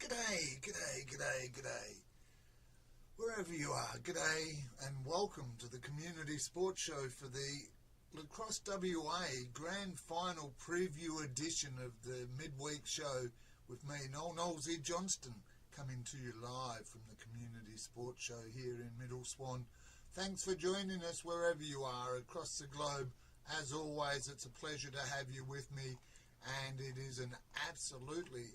G'day. Wherever you are, g'day and welcome to the Community Sports Show for the Lacrosse WA Grand Final Preview edition of the Midweek show with me, Nolsey Johnston, coming to you live from the Community Sports Show here in Middle Swan. Thanks for joining us wherever you are across the globe. As always, it's a pleasure to have you with me, and it is an absolutely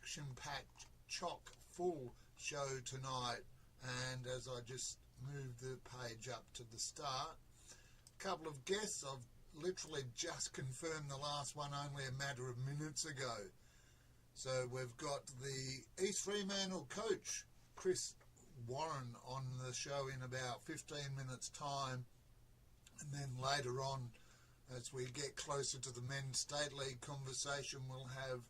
action-packed, chock-full show tonight. And as I just moved the page up to the start, a couple of guests. I've literally just confirmed the last one only a matter of minutes ago. So we've got the East Fremantle coach, Chris Warren, on the show in about 15 minutes' time. And then later on, as we get closer to the Men's State League conversation, we'll have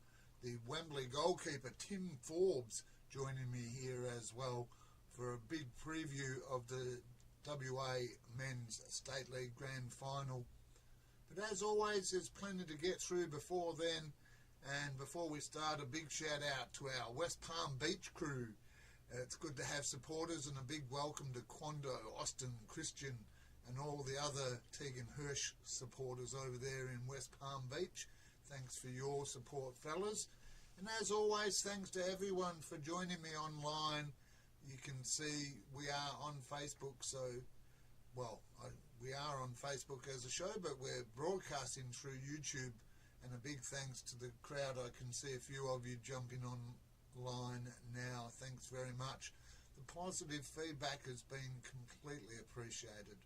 the Wembley goalkeeper, Tim Forbes, joining me here as well for a big preview of the WA Men's State League Grand Final. But as always, there's plenty to get through before then. And before we start, a big shout out to our West Palm Beach crew. It's good to have supporters, and a big welcome to Quando, Austin, Christian and all the other Tegan Hirsch supporters over there in West Palm Beach. Thanks for your support, fellas. And as always, thanks to everyone for joining me online. You can see we are on Facebook, we are on Facebook as a show, but we're broadcasting through YouTube, and a big thanks to the crowd. I can see a few of you jumping online now. Thanks very much. The positive feedback has been completely appreciated.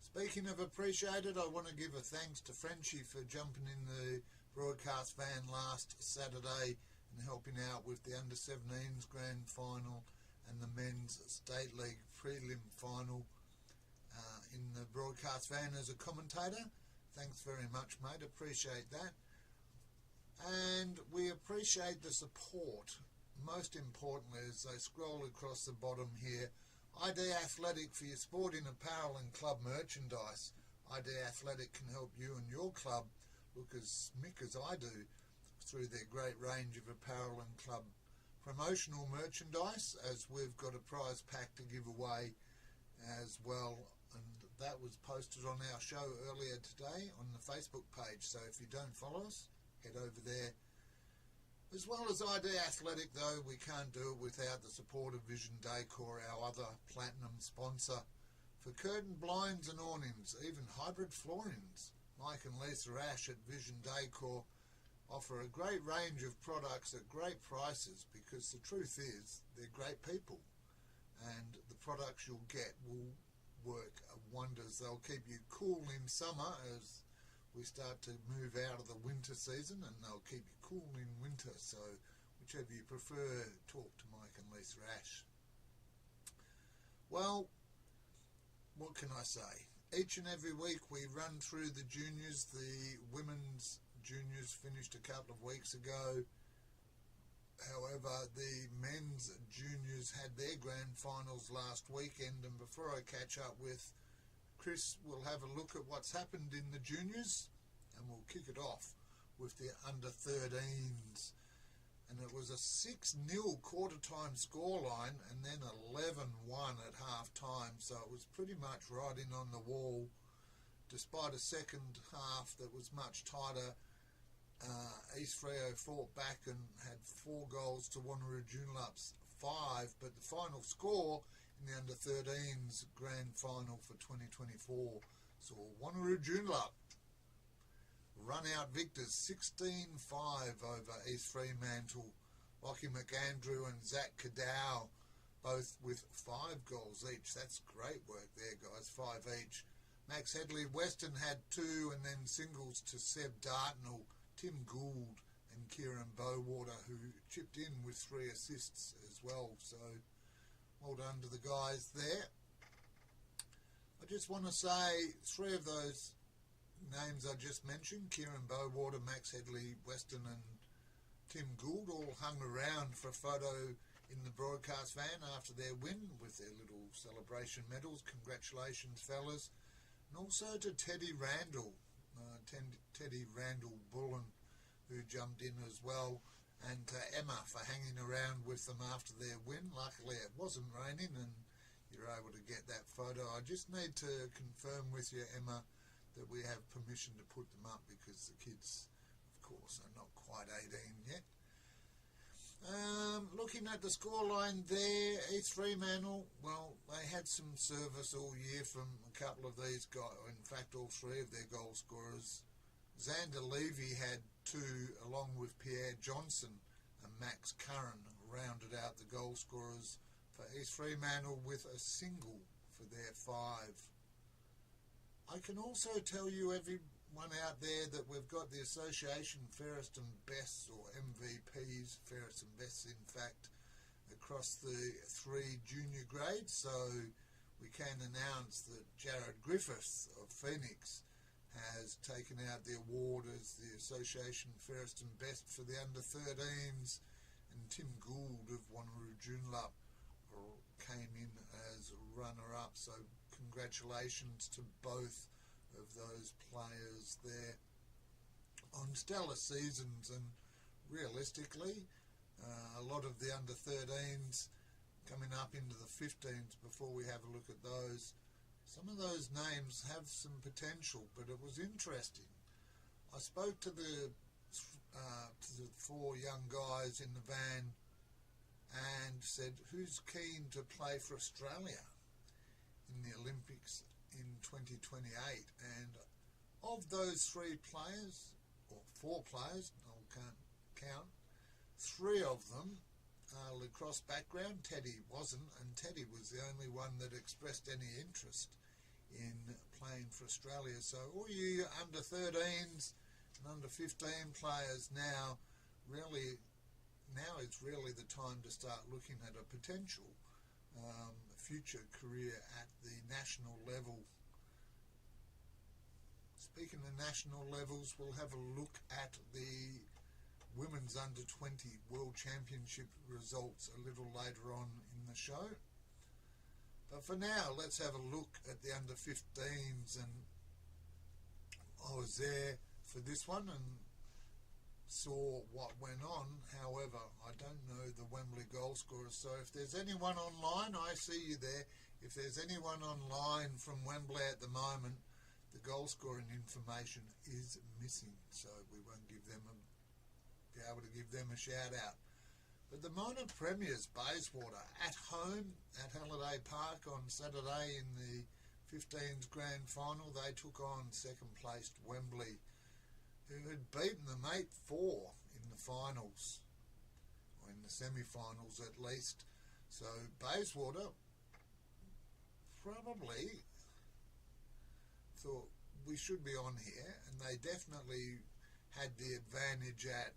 Speaking of appreciated, I want to give a thanks to Frenchie for jumping in the broadcast van last Saturday and helping out with the Under-17s Grand Final and the Men's State League Prelim Final in the broadcast van as a commentator. Thanks very much, mate. Appreciate that. And we appreciate the support. Most importantly, as I scroll across the bottom here, ID Athletic for your sporting apparel and club merchandise. ID Athletic can help you and your club look as smick as I do through their great range of apparel and club promotional merchandise, as we've got a prize pack to give away as well, and that was posted on our show earlier today on the Facebook page. So if you don't follow us, head over there. As well as ID Athletic, though, we can't do it without the support of Vision Decor, our other platinum sponsor. For curtain blinds and awnings, even hybrid floorings, Mike and Lisa Ash at Vision Decor offer a great range of products at great prices, because the truth is they're great people, and the products you'll get will work wonders. They'll keep you cool in summer as we start to move out of the winter season, and they'll keep you cool in winter. So whichever you prefer, talk to Mike and Lisa Ash. Well, what can I say? Each and every week we run through the juniors. The women's juniors finished a couple of weeks ago. However, the men's juniors had their grand finals last weekend, and before I catch up with Chris, we'll have a look at what's happened in the juniors, and we'll kick it off with the under-13s. And it was a 6-0 quarter-time scoreline, and then 11-1 at half-time, so it was pretty much writing on the wall. Despite a second half that was much tighter, East Freo fought back and had 4 goals to Wanneroo Joondalups 5, but the final score in the under-13s grand final for 2024 saw Wanneroo Joondalup run out victors 16-5 over East Fremantle. Lockie McAndrew and Zach Cadow both with 5 goals each. That's great work there, guys, 5 each. Max Headley Weston had 2, and then singles to Seb Dartnell, Tim Gould and Kieran Bowater, who chipped in with 3 assists as well. So well done to the guys there. I just want to say 3 of those names I just mentioned, Kieran Bowater, Max Headley Weston and Tim Gould, all hung around for a photo in the broadcast van after their win with their little celebration medals. Congratulations, fellas. And also to Teddy Randall, Teddy Randall Bullen, who jumped in as well. and to Emma for hanging around with them after their win. Luckily it wasn't raining and you're able to get that photo. I just need to confirm with you, Emma, that we have permission to put them up because the kids, of course, are not quite 18 yet. Looking at the scoreline there, East Fremantle, well, they had some service all year from a couple of these guys, in fact all three of their goal scorers. Xander Levy had two, along with Pierre Johnson and Max Curran, rounded out the goal scorers for East Fremantle with a single for their 5. I can also tell you, everyone out there, that we've got the Association Fairest and Best, or MVPs, Fairest and Best in fact, across the 3 junior grades. So we can announce that Jared Griffiths of Phoenix has taken out the award as the Association Fairest and Best for the under-13s, and Tim Gould of Wanneroo Joondalup came in as runner-up. So congratulations to both of those players there on stellar seasons. And realistically, a lot of the under-13s coming up into the 15s before we have a look at those. Some of those names have some potential, but it was interesting. I spoke to the 4 young guys in the van and said, who's keen to play for Australia in the Olympics in 2028? And of those 3 players, or 4 players, I can't count, 3 of them are lacrosse background. Teddy wasn't, and Teddy was the only one that expressed any interest in playing for Australia. So all you under-13s and under-15 players now is really the time to start looking at a potential future career at the national level. Speaking of national levels, we'll have a look at the Women's Under-20 World Championship results a little later on in the show. But for now, let's have a look at the under-15s, and I was there for this one and saw what went on. However, I don't know the Wembley goal scorers, so if there's anyone online, I see you there. If there's anyone online from Wembley at the moment, the goal scoring information is missing, so we won't be able to give them a shout out. But the minor premiers, Bayswater, at home at Halliday Park on Saturday in the 15s grand final, they took on second placed Wembley, who had beaten them 8-4 in the finals, or in the semi-finals at least. So Bayswater probably thought we should be on here, and they definitely had the advantage at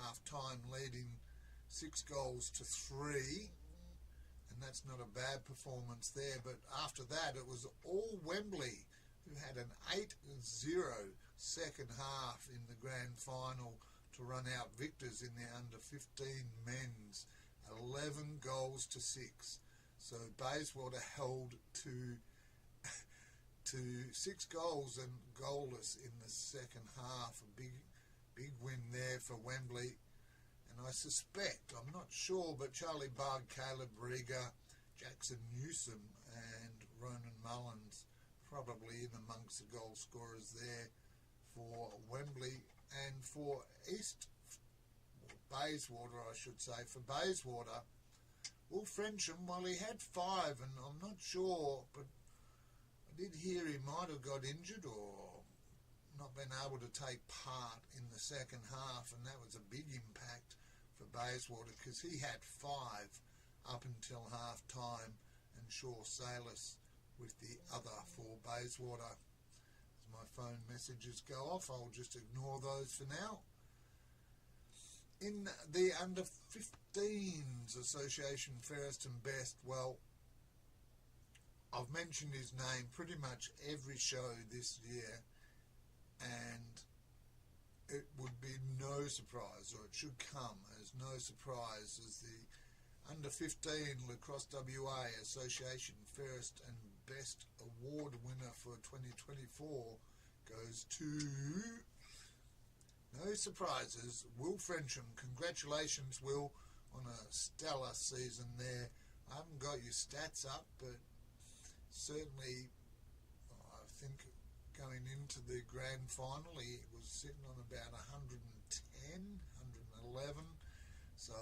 half-time, leading 6-3, and that's not a bad performance there. But after that, it was all Wembley, who had an 8-0 second half in the grand final to run out victors in the under-15 men's, 11-6. So Bayswater held to 6 goals and goalless in the second half. A big win there for Wembley. And I suspect, I'm not sure, but Charlie Bug, Caleb Rieger, Jackson Newsom and Ronan Mullins probably in amongst the goal scorers there for Wembley. And for Bayswater, I should say, for Bayswater, Will Frensham, well, he had 5, and I'm not sure, but I did hear he might have got injured or not been able to take part in the second half, and that was a big impact for Bayswater because he had 5 up until half time, and Shaw Salis with the other for Bayswater. As my phone messages go off, I'll just ignore those for now. In the under-15s Association Fairest and Best, well, I've mentioned his name pretty much every show this year, and it would be no surprise, or it should come as no surprise, as the under-15 Lacrosse WA Association Fairest and Best Award winner for 2024 goes to No surprises. Will Frensham, congratulations, Will, on a stellar season there. I haven't got your stats up, but certainly I think going into the grand final he was sitting on about 110, 111. So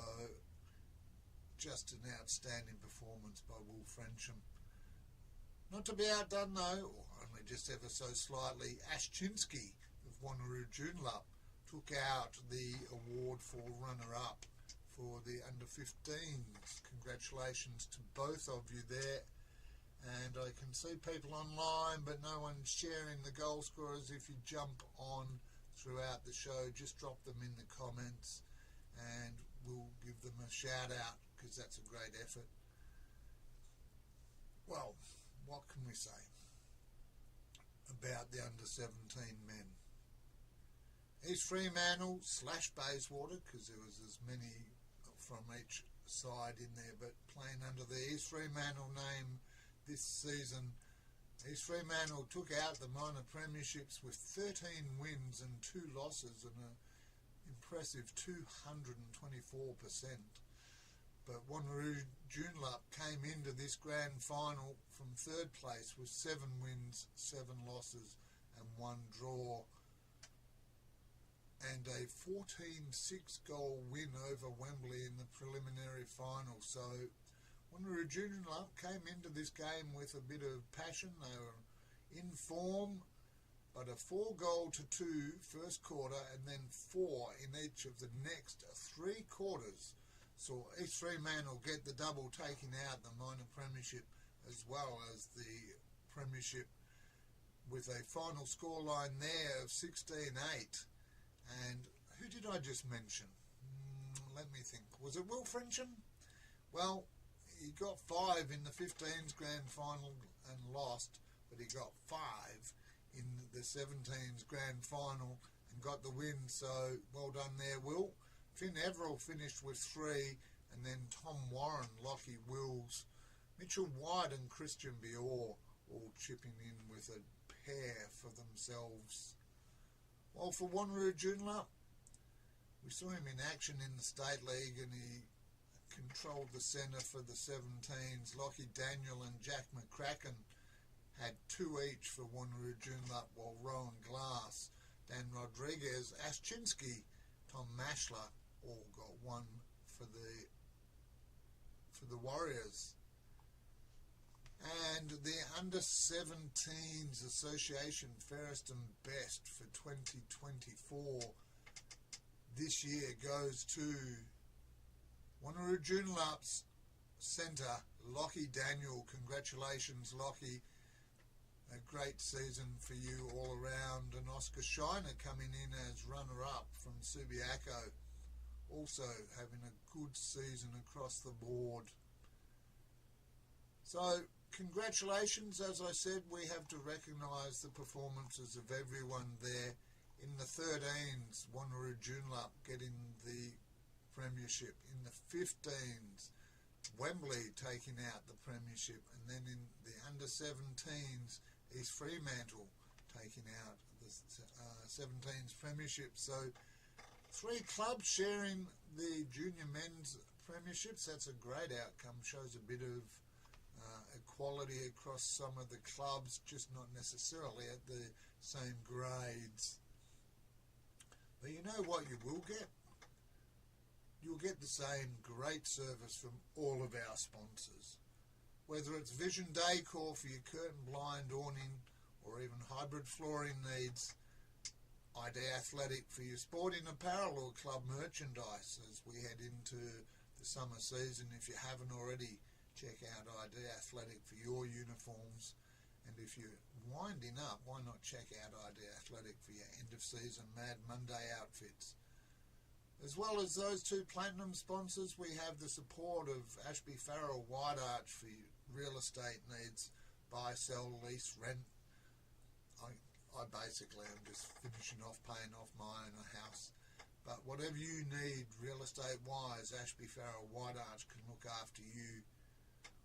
just an outstanding performance by Will Frensham. Not to be outdone though, or only just ever so slightly, Ashchinsky of Wanneroo Joondalup took out the award for runner-up for the under-15s. Congratulations to both of you there. And I can see people online, but no one's sharing the goal scorers. If you jump on throughout the show, just drop them in the comments and we'll give them a shout out, because that's a great effort. Well, what can we say about the under-17 men? East Fremantle / Bayswater, because there was as many from each side in there, but playing under the East Fremantle name this season, East Fremantle took out the minor premierships with 13 wins and 2 losses and an impressive 224%. But Wanneroo Joondalup came into this grand final from 3rd place with 7 wins, 7 losses and 1 draw, and a 14-6 goal win over Wembley in the preliminary final. So Wanneroo Joondalup came into this game with a bit of passion. They were in form, but a 4-2 first quarter and then 4 in each of the next 3 quarters saw East Fremantle get the double, taking out the minor premiership as well as the premiership, with a final scoreline there of 16-8. And who did I just mention? Let me think. Was it Will Frensham? Well, he got 5 in the 15s grand final and lost, but he got 5 in the 17s grand final and got the win. So well done there, Will. Finn Everell finished with 3, and then Tom Warren, Lockie Wills, Mitchell White and Christian Bior all chipping in with a pair for themselves. Well, for Wanneroo Joondalup, we saw him in action in the State League, and he controlled the centre for the 17s. Lockie Daniel and Jack McCracken had 2 each for Wanneroo Joondalup, while Rowan Glass, Dan Rodriguez, Ashchinsky, Tom Mashler all got 1 for the Warriors. And the Under-17s Association fairest and best for 2024 this year goes to Wanneroo Joondalup's centre, Lockie Daniel. Congratulations, Lockie. A great season for you all around. And Oscar Shiner coming in as runner-up from Subiaco, also having a good season across the board. So congratulations. As I said, we have to recognise the performances of everyone there. In the 13s, Wanneroo Joondalup getting the premiership. In the 15s, Wembley taking out the premiership. And then in the under-17s, East Fremantle taking out the 17s premiership. So 3 clubs sharing the junior men's premierships. That's a great outcome. Shows a bit of equality across some of the clubs, just not necessarily at the same grades. But you know what you will get? You'll get the same great service from all of our sponsors. Whether it's Vision Decor for your curtain blind awning, or even hybrid flooring needs, ID Athletic for your sporting apparel or club merchandise as we head into the summer season. If you haven't already, check out ID Athletic for your uniforms. And if you're winding up, why not check out ID Athletic for your end-of-season Mad Monday outfits? As well as those 2 platinum sponsors, we have the support of Ashby Farrell White Arch for your real estate needs, buy, sell, lease, rent. I basically am just finishing off paying off my own house. But whatever you need real estate wise, Ashby Farrell White Arch can look after you.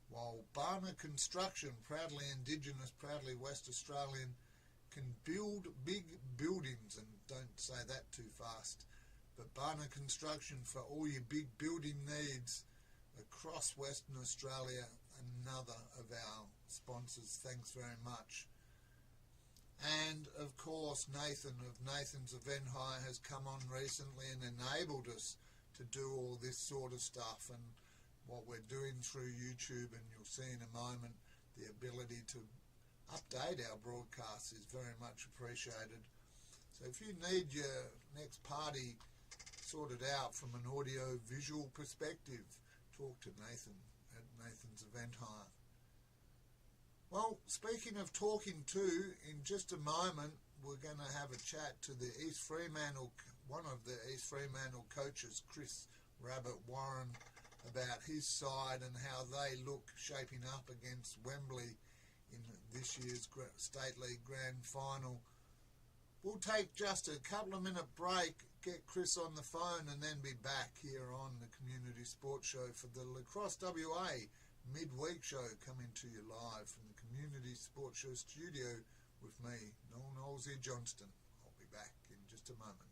While Barner Construction, proudly Indigenous, proudly West Australian, can build big buildings, and don't say that too fast, but Barna Construction for all your big building needs across Western Australia, another of our sponsors. Thanks very much. And of course Nathan of Nathan's Event Hire has come on recently and enabled us to do all this sort of stuff, and what we're doing through YouTube, and you'll see in a moment, the ability to update our broadcasts is very much appreciated. So if you need your next party sorted out from an audio visual perspective, talk to Nathan at Nathan's Event Hire. Well, speaking of talking to, in just a moment we're going to have a chat to the East Fremantle, one of the East Fremantle coaches, Chris Rabbit Warren, about his side and how they look shaping up against Wembley in this year's State League Grand Final. We'll take just a couple of minute break, get Chris on the phone, and then be back here on the Community Sports Show for the Lacrosse WA Midweek Show, coming to you live from the Community Sports Show studio with me, Noel Knowlesy Johnston. I'll be back in just a moment.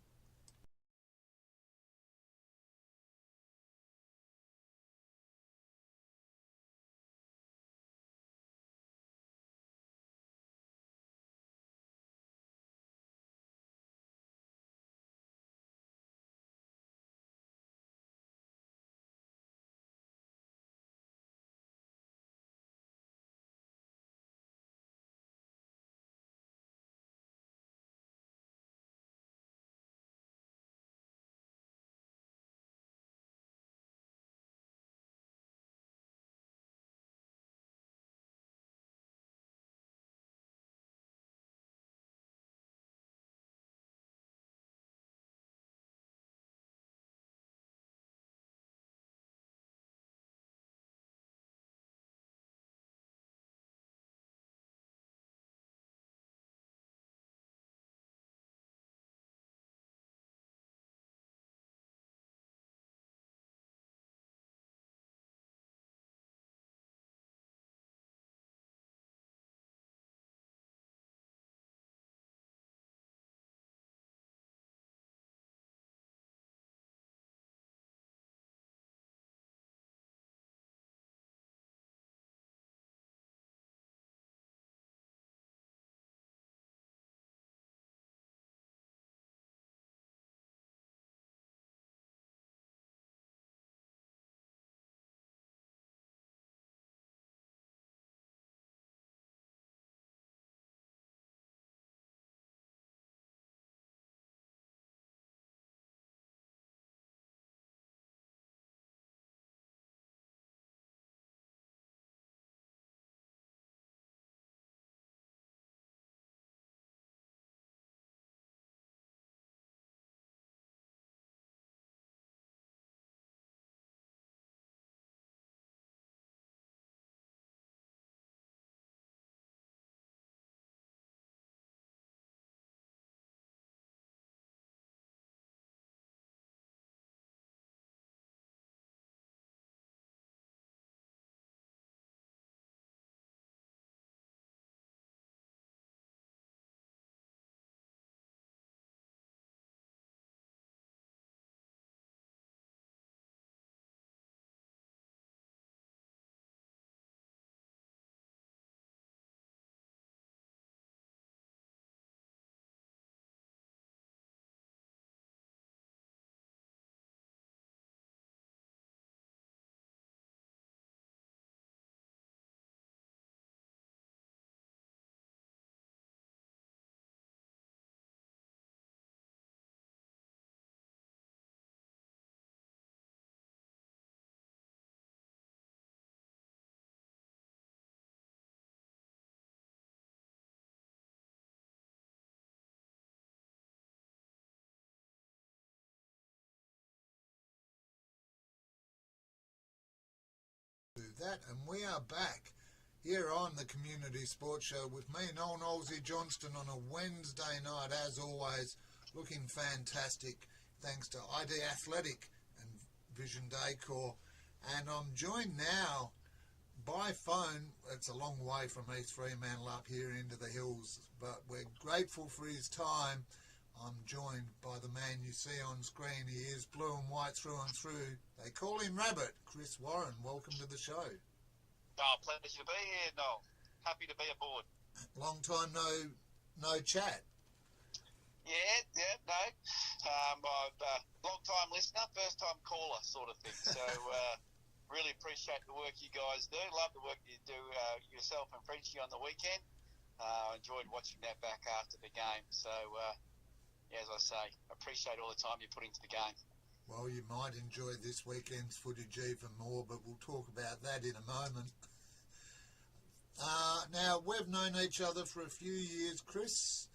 That, and we are back here on the Community Sports Show with me, Noel Knowlesy Johnston, on a Wednesday night, as always, looking fantastic thanks to ID Athletic and Vision Decor. And I'm joined now by phone. It's a long way from East Fremantle up here into the hills, but we're grateful for his time. I'm joined by the man you see on screen. He is blue and white through and through. They call him Rabbit. Chris Warren, welcome to the show. Oh, pleasure to be here, Noel. Happy to be aboard. Long time no chat. Yeah, no. I'm long time listener, first time caller sort of thing. So really appreciate the work you guys do. Love the work you do yourself and Frenchie on the weekend. I enjoyed watching that back after the game. So as I say, appreciate all the time you put into the game. Well, you might enjoy this weekend's footage even more, but we'll talk about that in a moment. Now, we've known each other for a few years, Chris,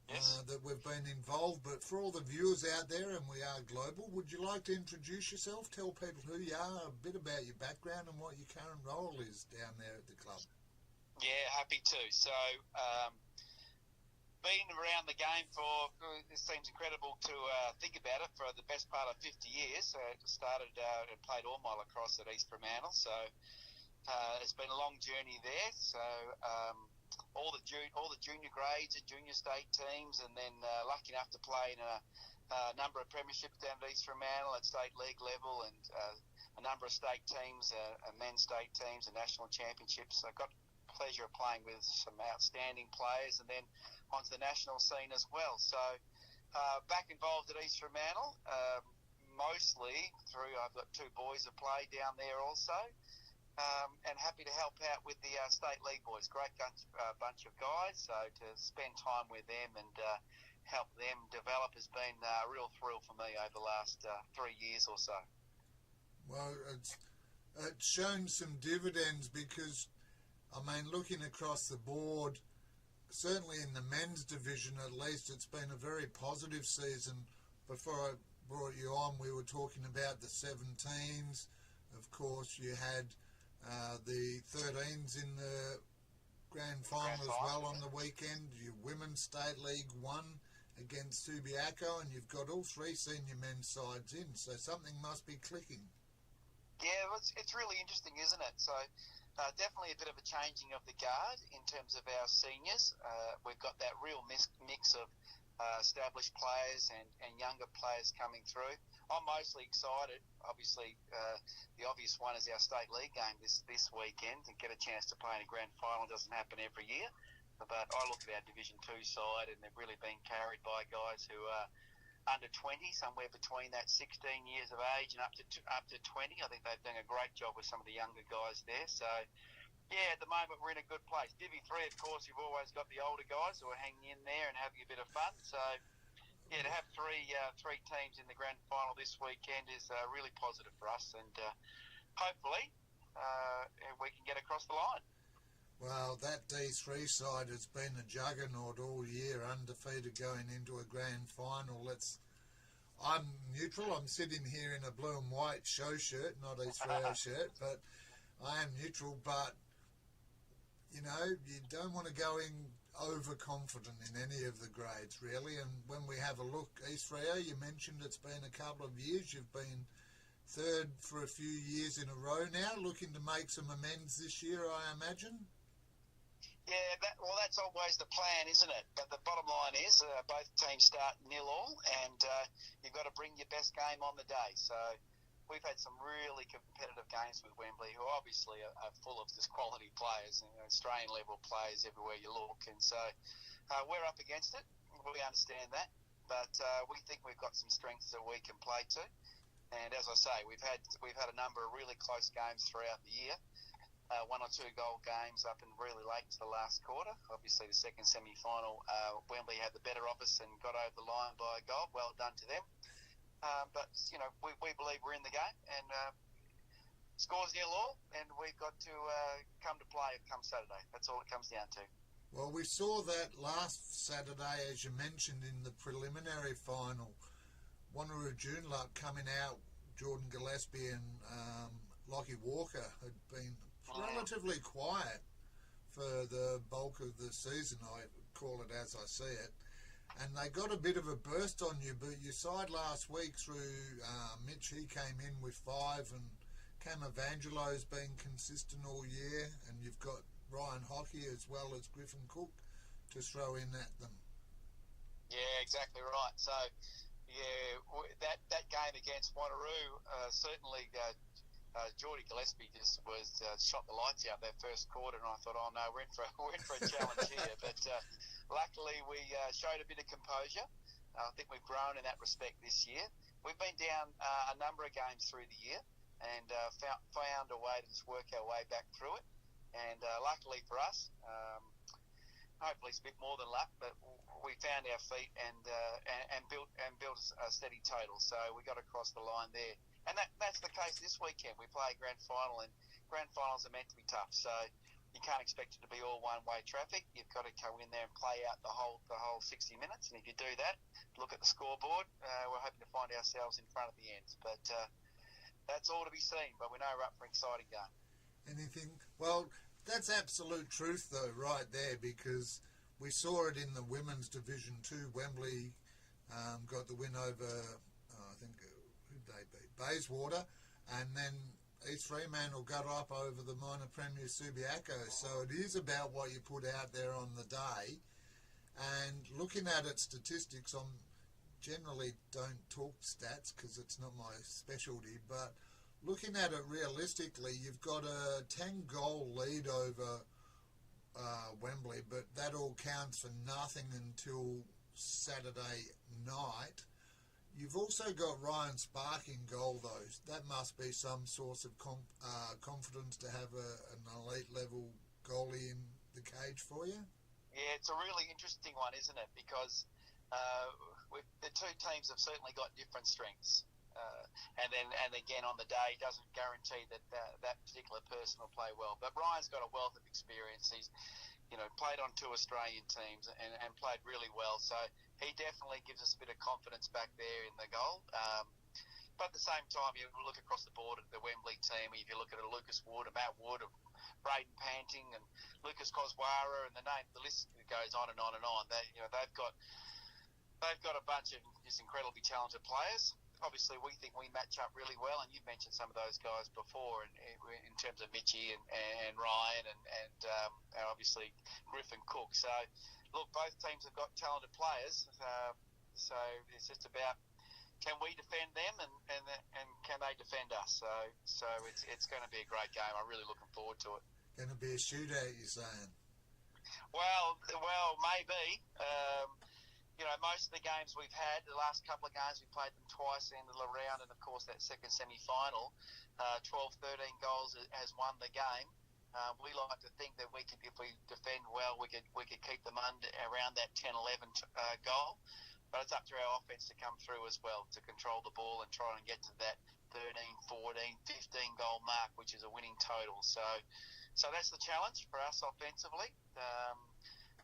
Yes. that we've been involved, but for all the viewers out there, and we are global, would you like to introduce yourself, tell people who you are, a bit about your background and what your current role is down there at the club? Yeah, happy to. So, been around the game for, it seems incredible to think about it, for the best part of 50 years. Started and played all my lacrosse at East Fremantle, so it's been a long journey there. So all the junior grades and junior state teams, and then lucky enough to play in a number of premierships down at East Fremantle at state league level, and a number of state teams, men's state teams and national championships. I got the pleasure of playing with some outstanding players, and then onto the national scene as well. So back involved at East Fremantle, mostly through, I've got two boys that play down there also, and happy to help out with the state league boys. Great bunch of guys, so to spend time with them and help them develop has been a real thrill for me over the last 3 years or so. Well, it's shown some dividends because, I mean, looking across the board, certainly in the men's division at least, it's been a very positive season. Before I brought you on, we were talking about the 17s. Of course, you had the 13s in the grand final as well on the weekend. Your women's state league won against Subiaco, and you've got all three senior men's sides in, so something must be clicking. Yeah, it's really interesting, isn't it? So definitely a bit of a changing of the guard in terms of our seniors. We've got that real mix of established players and younger players coming through. I'm mostly excited. Obviously, the obvious one is our state league game this weekend, and get a chance to play in a grand final. It doesn't happen every year. But I look at our Division 2 side, and they're really being carried by guys who are under 20, somewhere between that 16 years of age and up to 20. I think they've done a great job with some of the younger guys there. So, yeah, at the moment we're in a good place. Divi 3, of course, you've always got the older guys who are hanging in there and having a bit of fun. So, yeah, to have three teams in the grand final this weekend is really positive for us, and hopefully we can get across the line. Well, that D3 side has been a juggernaut all year, undefeated going into a grand final. I'm neutral. I'm sitting here in a blue and white show shirt, not East Freo shirt, but I am neutral. But, you know, you don't want to go in overconfident in any of the grades, really. And when we have a look, East Freo, you mentioned it's been a couple of years. You've been third for a few years in a row now, looking to make some amends this year, I imagine. Yeah, that's always the plan, isn't it? But the bottom line is both teams start 0-0, and you've got to bring your best game on the day. So we've had some really competitive games with Wembley, who obviously are full of this quality players, Australian-level players everywhere you look. And so we're up against it. We understand that. But we think we've got some strengths that we can play to. And as I say, we've had a number of really close games throughout the year. 1 or 2 goal games up and really late to the last quarter. Obviously, the second semi-final, Wembley had the better of us and got over the line by a goal. Well done to them. But, you know, we believe we're in the game, and scores 0-0, and we've got to come to play come Saturday. That's all it comes down to. Well, we saw that last Saturday, as you mentioned, in the preliminary final. Wanneroo Joondalup coming out, Jordan Gillespie and Lockie Walker had been relatively quiet for the bulk of the season, I call it as I see it, and they got a bit of a burst on you. But your side last week through Mitch, he came in with 5 and Cam Evangelo's been consistent all year, and you've got Ryan Hockey as well as Griffin Cook to throw in at them. Yeah, exactly right. So, yeah, that game against Wanneroo, certainly Geordie Gillespie just shot the lights out that first quarter, and I thought, oh no, we're in for a challenge here. But luckily, we showed a bit of composure. I think we've grown in that respect this year. We've been down a number of games through the year, and found a way to just work our way back through it. And luckily for us, hopefully it's a bit more than luck, but we found our feet and built a steady total. So we got across the line there, and that's the case this weekend. We play a grand final, and grand finals are meant to be tough. So you can't expect it to be all one-way traffic. You've got to go in there and play out the whole 60 minutes. And if you do that, look at the scoreboard. We're hoping to find ourselves in front of the ends, but that's all to be seen. But we know we're up for an exciting game. Anything? Well, that's absolute truth, though, right there, because we saw it in the women's Division 2. Wembley got the win over, I think, who'd they beat? Bayswater, and then East Fremantle got up over the minor premier Subiaco. So it is about what you put out there on the day. And looking at its statistics, I generally don't talk stats because it's not my specialty, but looking at it realistically, you've got a 10-goal lead over Wembley, but that all counts for nothing until Saturday night. You've also got Ryan Spark in goal, though. That must be some source of confidence to have an elite-level goalie in the cage for you? Yeah, it's a really interesting one, isn't it? Because the two teams have certainly got different strengths. And again, on the day, doesn't guarantee that particular person will play well. But Ryan's got a wealth of experience. He's, played on 2 Australian teams and played really well. So he definitely gives us a bit of confidence back there in the goal. But at the same time, you look across the board at the Wembley team. If you look at a Lucas Wood, a Matt Wood, a Braden Panting, and Lucas Koswara, and the list goes on and on and on. They've got a bunch of just incredibly talented players. Obviously, we think we match up really well, and you've mentioned some of those guys before in terms of Mitchie and Ryan and obviously Griffin Cook. So, look, both teams have got talented players, so it's just about can we defend them and can they defend us? So it's going to be a great game. I'm really looking forward to it. Going to be a shootout, you're saying? Well, maybe. Most of the games we've had, the last couple of games, we played them twice in the round, and of course that second semi-final, 12-13 goals has won the game. We like to think that we could, if we defend well, we could keep them around that 10-11 goal. But it's up to our offense to come through as well, to control the ball and try and get to that 13, 14, 15 goal mark, which is a winning total. So that's the challenge for us offensively.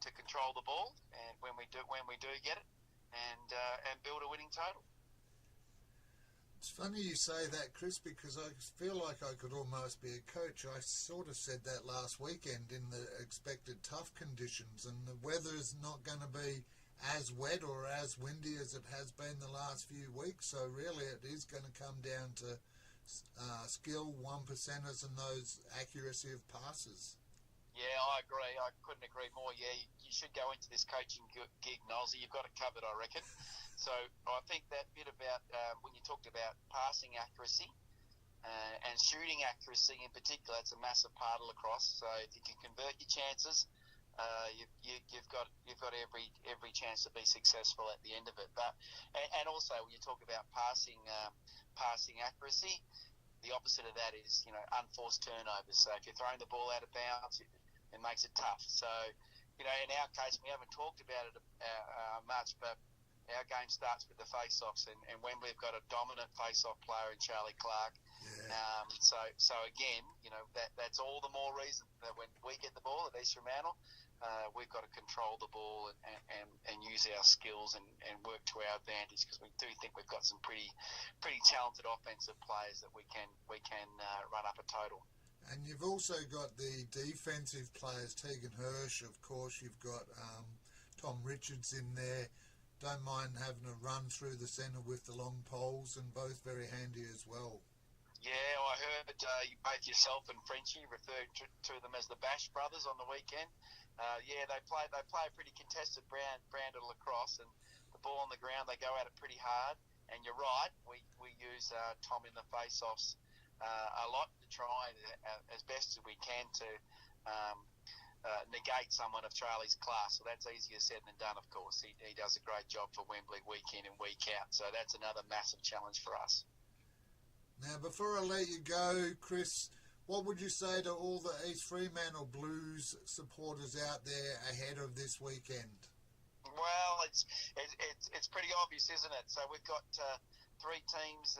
To control the ball, and when we do get it, and build a winning total. It's funny you say that, Chris, because I feel like I could almost be a coach. I sort of said that last weekend in the expected tough conditions, and the weather's not going to be as wet or as windy as it has been the last few weeks. So really, it is going to come down to skill, 1%ers, and those accuracy of passes. Yeah, I agree. I couldn't agree more. Yeah, you should go into this coaching gig, Nolsey. You've got it covered, I reckon. So I think that bit about when you talked about passing accuracy and shooting accuracy in particular, it's a massive part of lacrosse. So if you can convert your chances, you've got every chance to be successful at the end of it. But and also when you talk about passing accuracy, the opposite of that is unforced turnovers. So if you're throwing the ball out of bounds, it makes it tough. So, in our case, we haven't talked about it much, but our game starts with the face-offs, and Wembley have got a dominant face-off player in Charlie Clark. Yeah. So again, that's all the more reason that when we get the ball at East Fremantle, we've got to control the ball and use our skills and work to our advantage, because we do think we've got some pretty talented offensive players that we can run up a total. And you've also got the defensive players, Tegan Hirsch, of course. You've got Tom Richards in there. Don't mind having a run through the centre with the long poles, and both very handy as well. Yeah, I heard both yourself and Frenchie referred to them as the Bash Brothers on the weekend. Yeah, they play a pretty contested brand of lacrosse, and the ball on the ground, they go at it pretty hard. And you're right, we use Tom in the face-offs a lot to try as best as we can to negate someone of Charlie's class. So that's easier said than done, of course. He does a great job for Wembley week in and week out. So that's another massive challenge for us. Now, before I let you go, Chris, what would you say to all the East Fremantle Blues supporters out there ahead of this weekend? Well, it's pretty obvious, isn't it? So we've got three teams,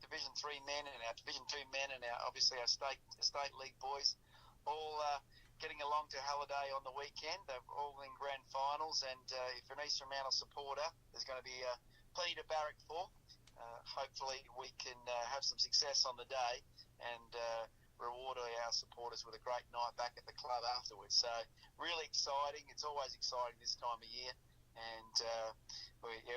Division 3 men and our Division 2 men and obviously our state league boys, all getting along to Halliday on the weekend. They're all in grand finals, and if an East Fremantle supporter, there's going to be plenty to barrack for. Hopefully we can have some success on the day and reward our supporters with a great night back at the club afterwards. So really exciting. It's always exciting this time of year, and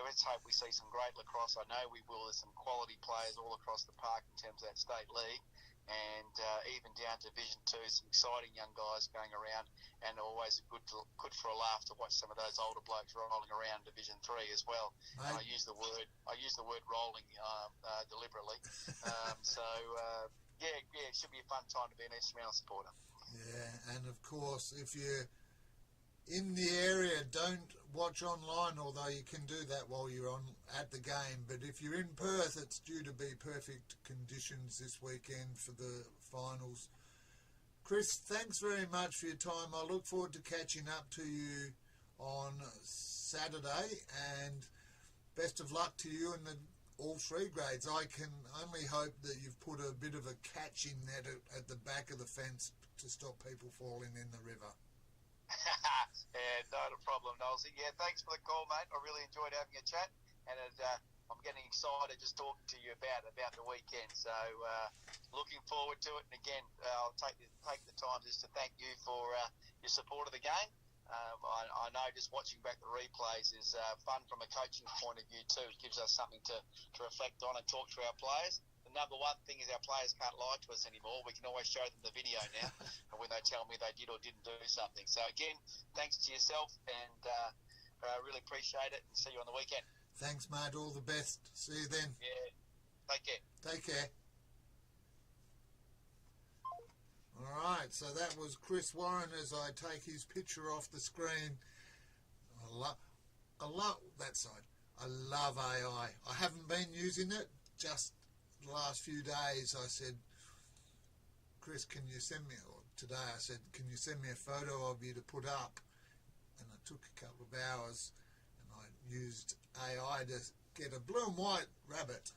let's hope we see some great lacrosse. I know we will. There's some quality players all across the park in terms of that state league, and even down to Division 2, some exciting young guys going around, and always good for a laugh to watch some of those older blokes rolling around Division 3 as well. And I use the word rolling deliberately. Yeah, it should be a fun time to be an East Fremantle supporter. Yeah, and of course, if you're in the area, don't watch online, although you can do that while you're at the game. But if you're in Perth, it's due to be perfect conditions this weekend for the finals. Chris, thanks very much for your time. I look forward to catching up to you on Saturday, and best of luck to you and all three grades. I can only hope that you've put a bit of a catching net at the back of the fence to stop people falling in the river. Yeah, not a problem, Knowlesy. Yeah, thanks for the call, mate. I really enjoyed having a chat, and I'm getting excited just talking to you about the weekend. So looking forward to it. And again, I'll take the time just to thank you for your support of the game. I know just watching back the replays is fun from a coaching point of view too. It gives us something to reflect on and talk to our players. The number one thing is our players can't lie to us anymore. We can always show them the video now when they tell me they did or didn't do something. So again, thanks to yourself, and I really appreciate it, and see you on the weekend. Thanks, mate. All the best. See you then. Yeah. Take care. Take care. All right, so that was Chris Warren as I take his picture off the screen. I love that side. I love AI. I haven't been using it. Just the last few days I said, Chris, can you send me, or today I said, can you send me a photo of you to put up? And it took a couple of hours, and I used AI to get a blue and white rabbit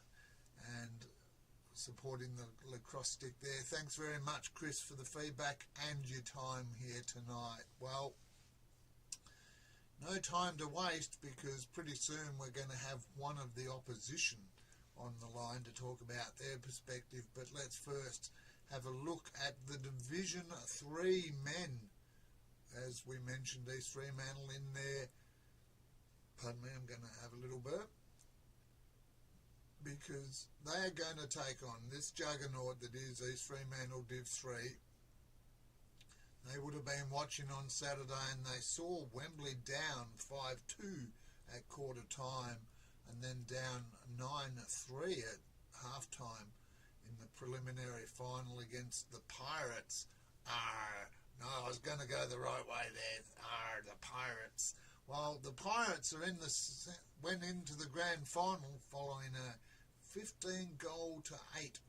and supporting the lacrosse stick there. Thanks very much, Chris, for the feedback and your time here tonight. Well, no time to waste, because pretty soon we're going to have one of the opposition on the line to talk about their perspective. But let's first have a look at the Division 3 men. As we mentioned, East Fremantle in there. Pardon me, I'm going to have a little burp. Because they are going to take on this juggernaut that is East Fremantle Div 3. They would have been watching on Saturday, and they saw Wembley down 5-2 at quarter time, and then down 9-3 at half time in the preliminary final against the Pirates. No, I was going to go the right way there. The Pirates. Well, the Pirates are went into the grand final following a 15-8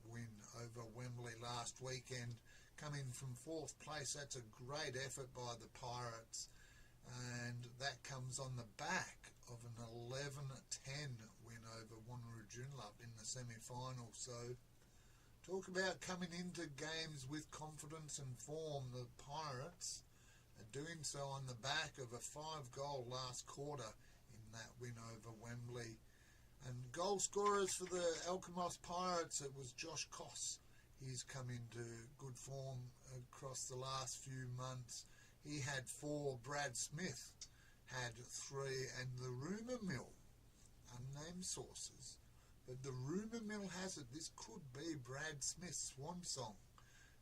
win over Wembley last weekend, coming from 4th place. That's a great effort by the Pirates, and that comes on the back of an 11-10 win over Wanneroo Joondalup in the semi-final. So talk about coming into games with confidence and form. The Pirates are doing so on the back of a 5-goal last quarter in that win over Wembley. And goal scorers for the Alkimos Pirates, it was Josh Koss. He's come into good form across the last few months. He had 4, Brad Smith had 3, and the rumour mill, unnamed sources, but the rumour mill has it this could be Brad Smith's swan song.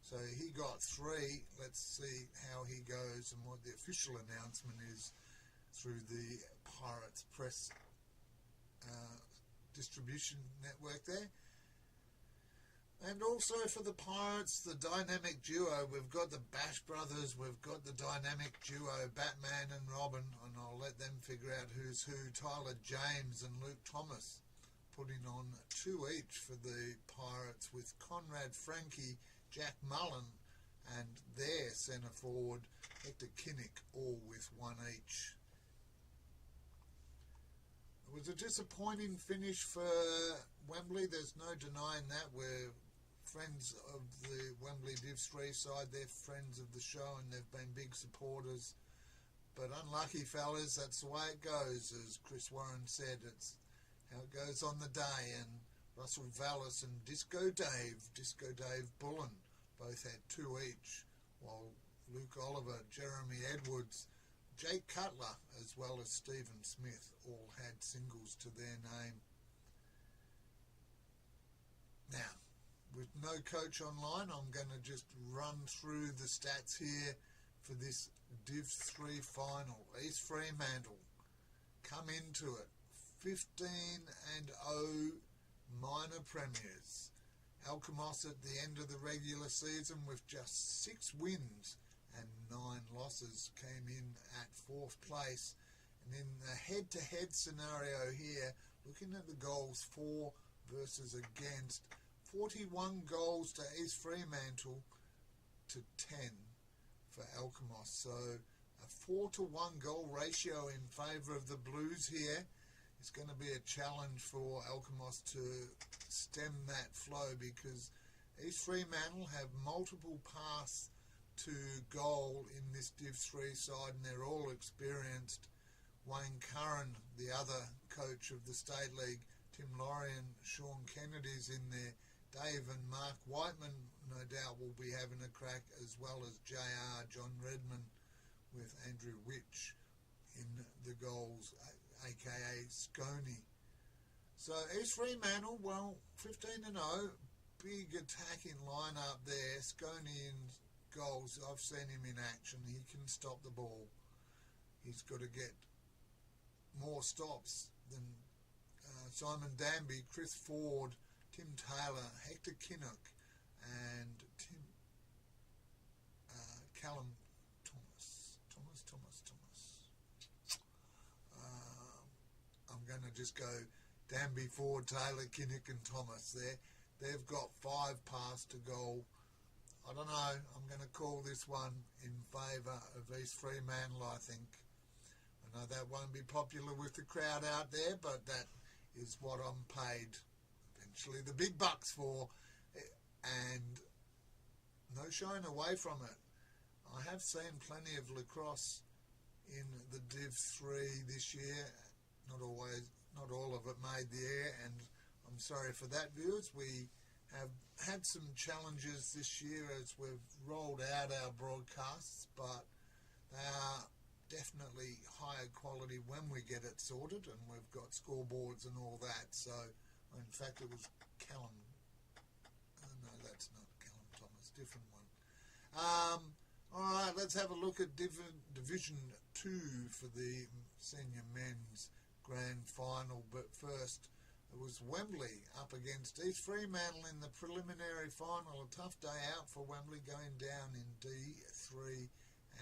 So he got 3. Let's see how he goes and what the official announcement is through the Pirates Press distribution network there. And also for the Pirates, the dynamic duo, we've got the Bash Brothers, we've got the dynamic duo Batman and Robin, and I'll let them figure out who's who. Tyler James and Luke Thomas putting on 2 each for the Pirates, with Conrad Frankie, Jack Mullen and their centre forward Hector Kinnick all with 1 each. It was a disappointing finish for Wembley, there's no denying that. We're friends of the Wembley Div 3 side, they're friends of the show and they've been big supporters. But unlucky fellas, that's the way it goes, as Chris Warren said, it's how it goes on the day. And Russell Vallis and Disco Dave Bullen both had 2 each, while Luke Oliver, Jeremy Edwards, Jake Cutler as well as Stephen Smith all had singles to their name. Now, with no coach online, I'm going to just run through the stats here for this Div 3 final. East Fremantle come into it 15-0 minor premiers. Alkimos at the end of the regular season with just 6 wins and 9 losses came in at 4th place. And in the head-to-head scenario here, looking at the goals for versus against, 41 goals to East Fremantle to 10 for Alkimos. So a 4-to-1 goal ratio in favour of the Blues here. It's going to be a challenge for Alkimos to stem that flow, because East Fremantle have multiple paths to goal in this Div 3 side, and they're all experienced. Wayne Curran, the other coach of the State League, Tim Lorien, Sean Kennedy's in there, Dave and Mark Whiteman no doubt will be having a crack, as well as JR, John Redmond, with Andrew Witch in the goals, aka Sconey. So East Fremantle, well, 15-0, big attacking lineup there. Sconey in goals, I've seen him in action. He can stop the ball. He's got to get more stops than Simon Danby, Chris Ford, Tim Taylor, Hector Kinnock, and Callum Thomas. I'm going to just go Danby, Ford, Taylor, Kinnock and Thomas there. They've got 5 pass to goal. I don't know, I'm going to call this one in favour of East Fremantle, I think. I know that won't be popular with the crowd out there, but that is what I'm paid eventually the big bucks for, and no shying away from it. I have seen plenty of lacrosse in the Div 3 this year. Not all of it made the air, and I'm sorry for that, viewers. We have had some challenges this year as we've rolled out our broadcasts, but they are definitely higher quality when we get it sorted, and we've got scoreboards and all that. So, in fact, it was Callum. No, that's not Callum Thomas, different one. All right, let's have a look at Division 2 for the senior men's grand final. But first, it was Wembley up against East Fremantle in the preliminary final. A tough day out for Wembley, going down in D3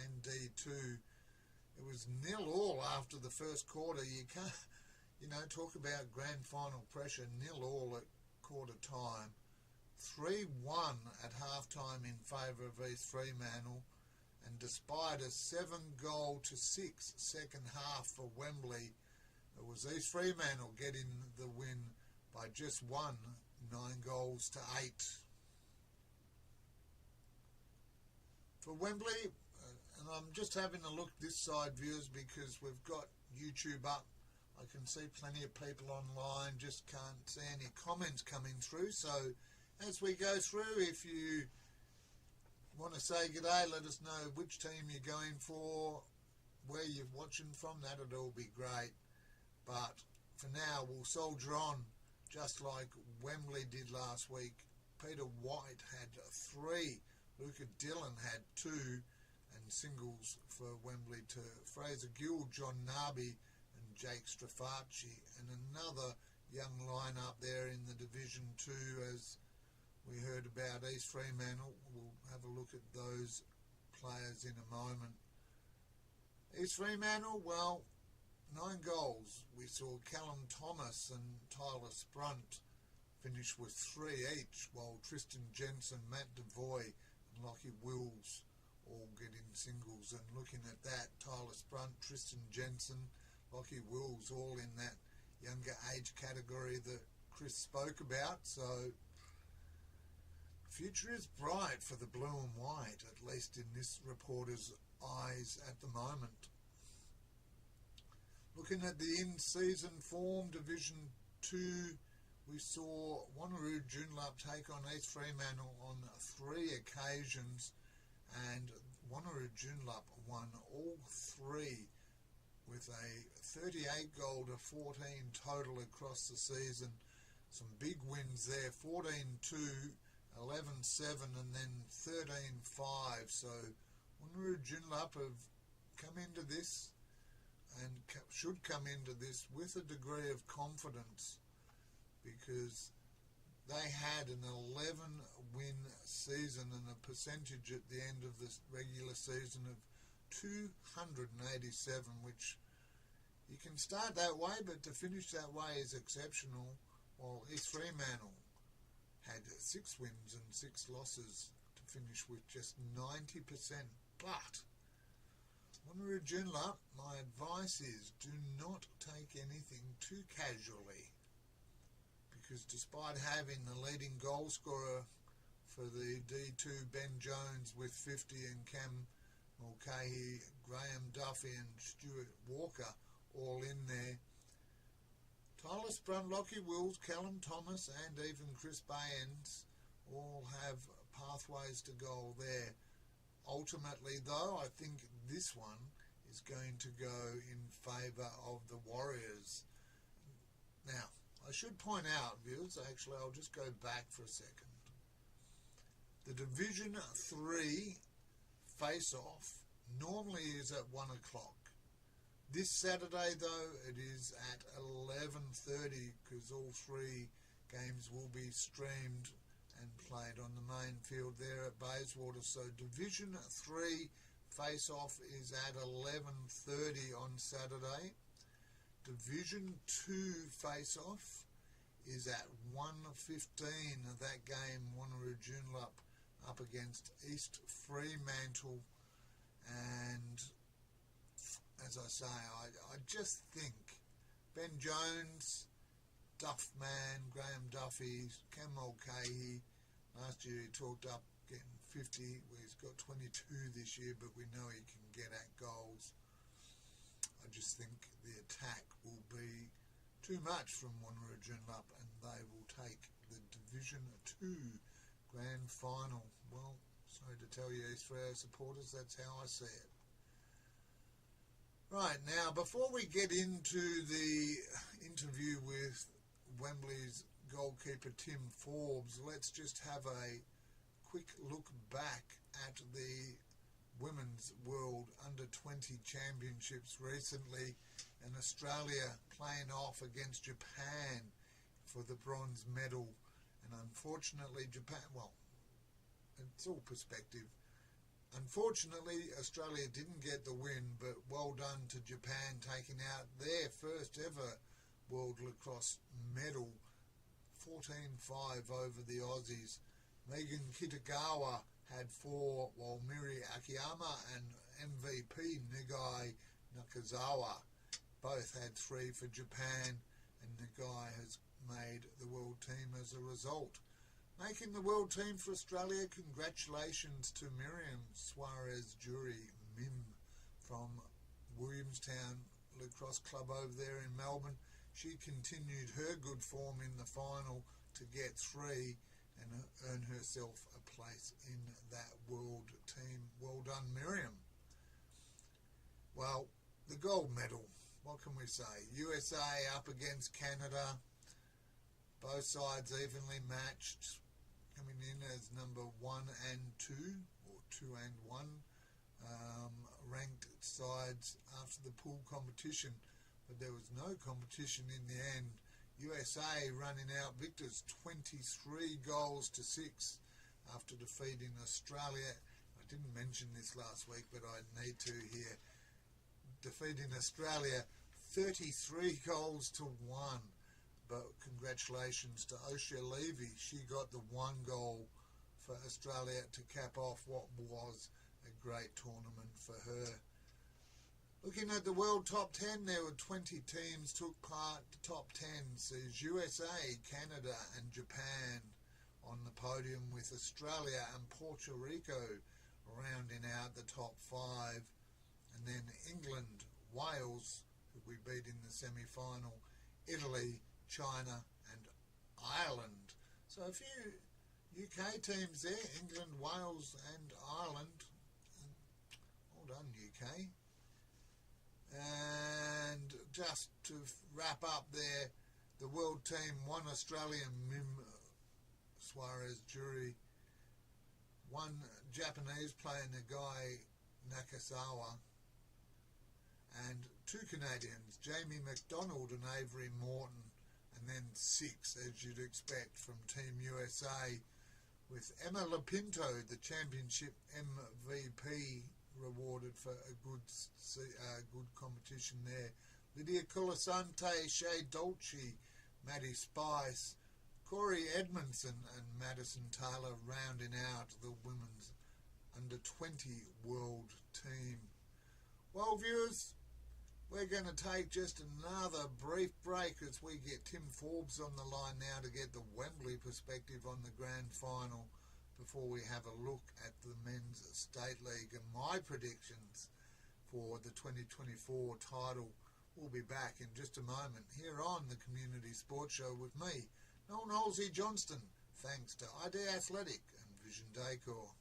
and D2. It was 0-0 after the first quarter. You can't, talk about grand final pressure. 0-0 at quarter time. 3-1 at half-time in favour of East Fremantle. And despite a 7-6 second half for Wembley, it was East Fremantle getting the win by just 1, 9-8. For Wembley, and I'm just having a look this side, viewers, because we've got YouTube up. I can see plenty of people online, just can't see any comments coming through. So as we go through, if you want to say good day, let us know which team you're going for, where you're watching from. That'd all be great. But for now, we'll soldier on just like Wembley did last week. Peter White had 3, Luca Dillon had 2, and singles for Wembley to Fraser Gill, John Narby and Jake Strafacci, and another young line-up there in the Division 2 as we heard about East Fremantle. We'll have a look at those players in a moment. East Fremantle, well, 9 goals. We saw Callum Thomas and Tyler Sprunt finish with 3 each, while Tristan Jensen, Matt Devoy and Lockie Wills all getting singles. And looking at that, Tyler Sprunt, Tristan Jensen, Lockie Wills, all in that younger age category that Chris spoke about. So future is bright for the blue and white, at least in this reporter's eyes at the moment. Looking at the in-season form, Division 2, we saw Wanneroo Joondalup take on East Fremantle on 3 occasions, and Wanneroo Joondalup won all 3 with a 38 goal to 14 total across the season. Some big wins there, 14-2, 11-7 and then 13-5. So Wanneroo Joondalup have come into this and should come into this with a degree of confidence, because they had an 11-win season and a percentage at the end of the regular season of 287, which you can start that way, but to finish that way is exceptional, while East Fremantle had 6 wins and 6 losses to finish with just 90%. But Wanneroo Joondalup, my advice is do not take anything too casually, because despite having the leading goal scorer for the D2, Ben Jones, with 50, and Cam Mulcahy, Graham Duffy and Stuart Walker all in there, Tyler Sprunt, Lockie Wills, Callum Thomas and even Chris Bayens all have pathways to goal there. Ultimately, though, I think this one is going to go in favour of the Warriors. Now, I should point out, viewers, actually I'll just go back for a second. The Division 3 face-off normally is at 1 o'clock. This Saturday, though, it is at 11:30, because all 3 games will be streamed and played on the main field there at Bayswater. So Division 3 face-off is at 11:30 on Saturday. Division 2 face-off is at 1:15 of that game, Wanneroo Joondalup up against East Fremantle. And as I say, I just think Ben Jones, Duffman, Graham Duffy, Cam Mulcahy, last year he talked up getting 50, well, he's got 22 this year, but we know he can get at goals. I just think the attack will be too much from Wanneroo Joondalup, and they will take the Division 2 Grand Final. Well, sorry to tell you, East Freo supporters, that's how I see it. Right, now, before we get into the interview with Wembley's goalkeeper Tim Forbes, let's just have a quick look back at the Women's World Under-20 Championships recently, and Australia playing off against Japan for the bronze medal. And unfortunately, Japan, well, it's all perspective. Unfortunately, Australia didn't get the win, but well done to Japan, taking out their first ever World Lacrosse medal, 14-5 over the Aussies. Megan Kitagawa had 4, while Miri Akiyama and MVP Nagai Nakazawa both had 3 for Japan, and Nagai has made the world team as a result. Making the world team for Australia, congratulations to Miriam Suarez-Jury Mim from Williamstown Lacrosse Club over there in Melbourne. She continued her good form in the final to get 3 and earn herself a place in that world team. Well done, Miriam. Well, the gold medal, what can we say? USA up against Canada. Both sides evenly matched, coming in as number 1 and 2, or 2 and 1, ranked sides after the pool competition. But there was no competition in the end. USA running out victors 23 goals to 6 after defeating Australia. I didn't mention this last week, but I need to here. Defeating Australia 33 goals to 1. But congratulations to Osha Levy. She got the 1 goal for Australia to cap off what was a great tournament for her. Looking at the world top 10, there were 20 teams took part. The top 10 says USA, Canada and Japan on the podium, with Australia and Puerto Rico rounding out the top 5. And then England, Wales, who we beat in the semi-final, Italy, China and Ireland. So a few UK teams there, England, Wales and Ireland. Well done, UK. And just to wrap up there, the world team, 1 Australian, Mim Suarez Jury, 1 Japanese player, Nagai Nakasawa, and 2 Canadians, Jamie McDonald and Avery Morton, and then 6, as you'd expect, from Team USA, with Emma Lapinto, the championship MVP, rewarded for a good competition there. Lydia Colasante, Shea Dolce, Maddie Spice, Corey Edmondson and Madison Taylor rounding out the women's under-20 world team. Well, viewers, we're going to take just another brief break as we get Tim Forbes on the line now to get the Wembley perspective on the grand final, before we have a look at the Men's State League and my predictions for the 2024 title. We'll be back in just a moment here on the Community Sports Show with me, Noel Knowlesy Johnston, thanks to ID Athletic and Vision Decor.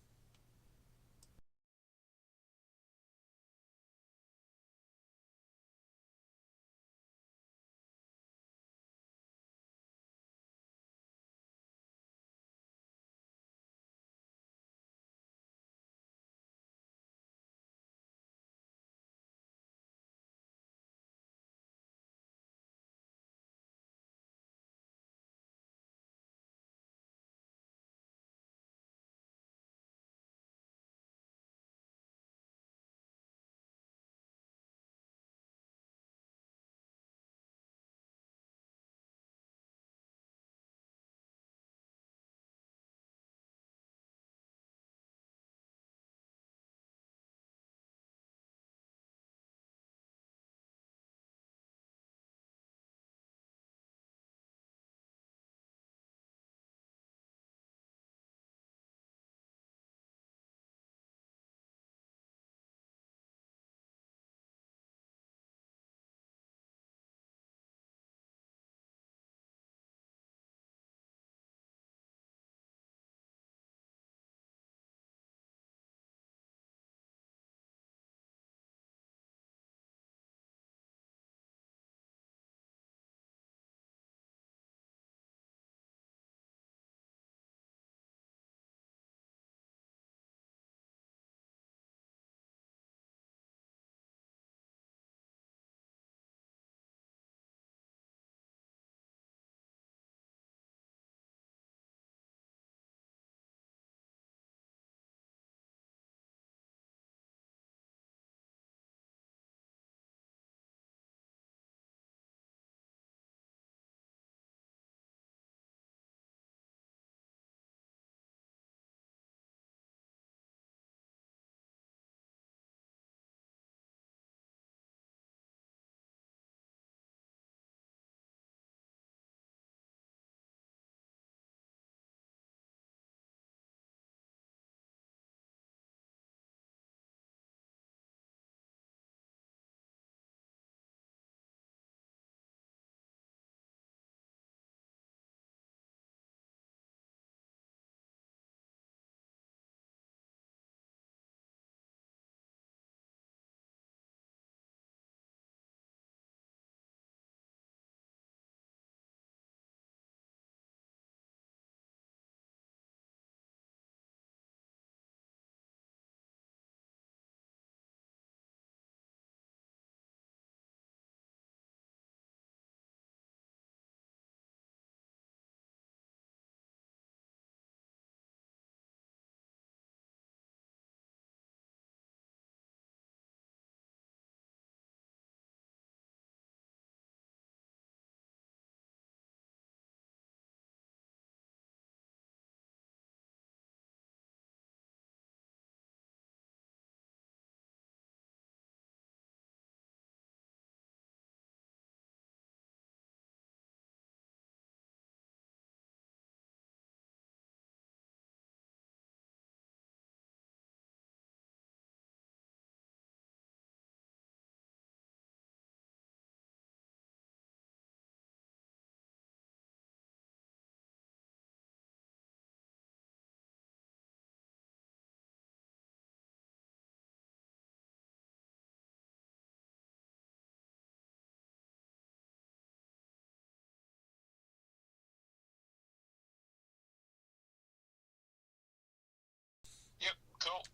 cool.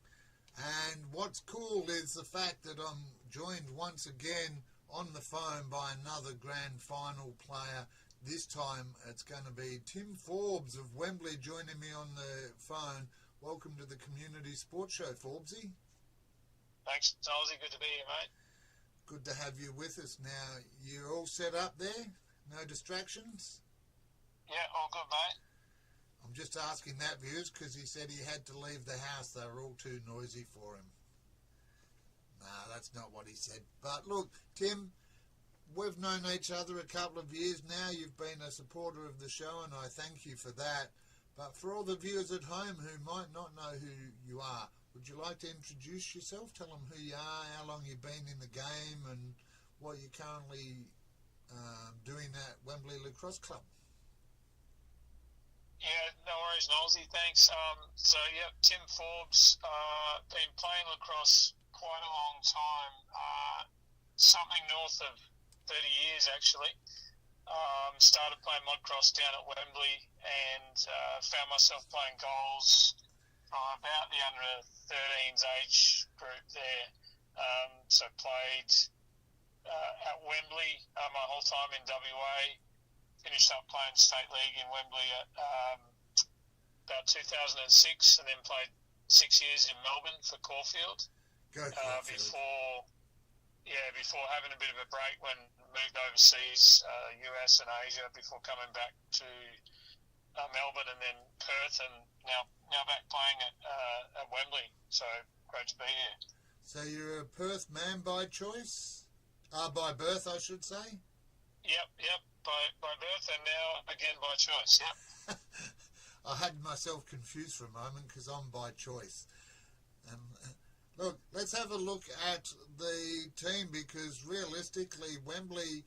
And what's cool is the fact that I'm joined once again on the phone by another grand final player. This time it's going to be Tim Forbes of Wembley joining me on the phone. Welcome to the Community Sports Show, Forbesy. Thanks, Ozzy. Good to be here, mate. Good to have you with us. Now, you're all set up there? No distractions? Yeah, all good, mate. I'm just asking that, viewers, because he said he had to leave the house. They were all too noisy for him. No, that's not what he said. But look, Tim, we've known each other a couple of years now. You've been a supporter of the show, and I thank you for that. But for all the viewers at home who might not know who you are, would you like to introduce yourself? Tell them who you are, how long you've been in the game, and what you're currently doing at Wembley Lacrosse Club. Yeah, no worries, Nosy. Thanks. Tim Forbes. Been playing lacrosse quite a long time. Something north of 30 years, actually. Started playing mudcross down at Wembley and found myself playing goals from about the under-13s age group there. So played at Wembley my whole time in WA. Finished up playing state league in Wembley at about 2006, and then played 6 years in Melbourne for Caulfield. Before having a bit of a break when moved overseas, US and Asia, before coming back to Melbourne and then Perth, and now back playing at Wembley. So great to be here. So you're a Perth man by choice? By birth, I should say? Yep. By birth, and now again by choice. Yep. I had myself confused for a moment because I'm by choice. Look, let's have a look at the team, because realistically Wembley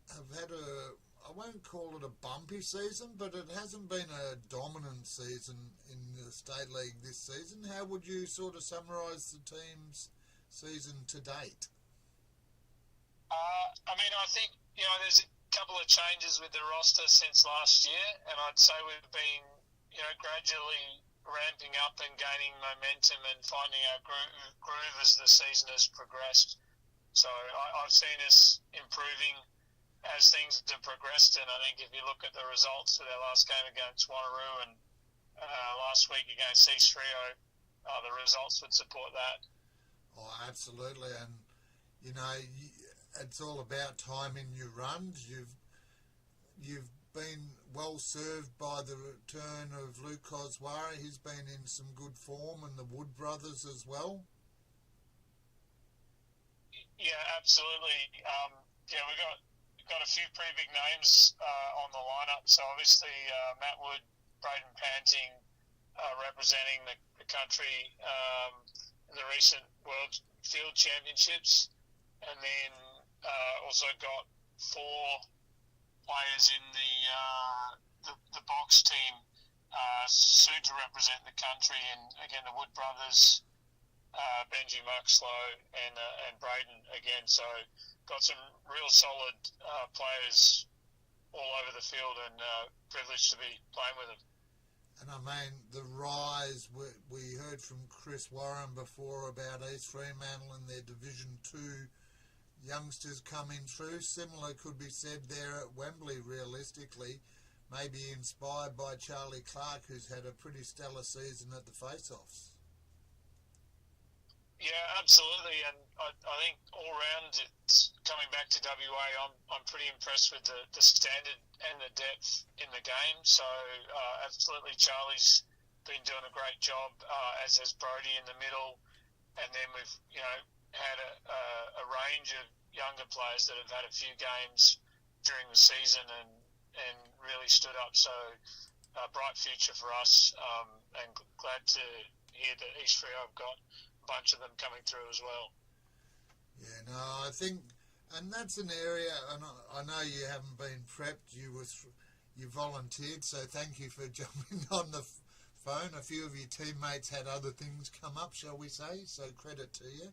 have had I won't call it a bumpy season, but it hasn't been a dominant season in the State League this season. How would you sort of summarise the team's season to date? I think, there's a couple of changes with the roster since last year, and I'd say we've been, gradually ramping up and gaining momentum and finding our groove as the season has progressed. So I've seen us improving as things have progressed, and I think if you look at the results of our last game against Wanneroo and last week against East Rio, the results would support that. Oh, absolutely, and it's all about timing your runs. You've been well served by the return of Luke Koswara. He's been in some good form, and the Wood brothers as well. Yeah, absolutely. We've got a few pretty big names on the lineup. So obviously Matt Wood, Braden Panting, representing the country in the recent World Field Championships, and then also got 4 players in the box team soon to represent the country, and again the Wood brothers, Benji Muxlow and Braden again. So got some real solid players all over the field, and privileged to be playing with them. And I mean, the rise, we heard from Chris Warren before about East Fremantle and their Division 2 youngsters coming through. Similar could be said there at Wembley, realistically, maybe inspired by Charlie Clark, who's had a pretty stellar season at the face-offs. Yeah, absolutely, and I think all round, it's coming back to WA, I'm pretty impressed with the standard and the depth in the game. So absolutely, Charlie's been doing a great job, as has Brody in the middle, and then we've had a range of younger players that have had a few games during the season and really stood up. So a bright future for us, and glad to hear that East Rio have got a bunch of them coming through as well. Yeah, no, I think, and that's an area, and I know you haven't been prepped, you volunteered, so thank you for jumping on the phone. A few of your teammates had other things come up, shall we say, so credit to you.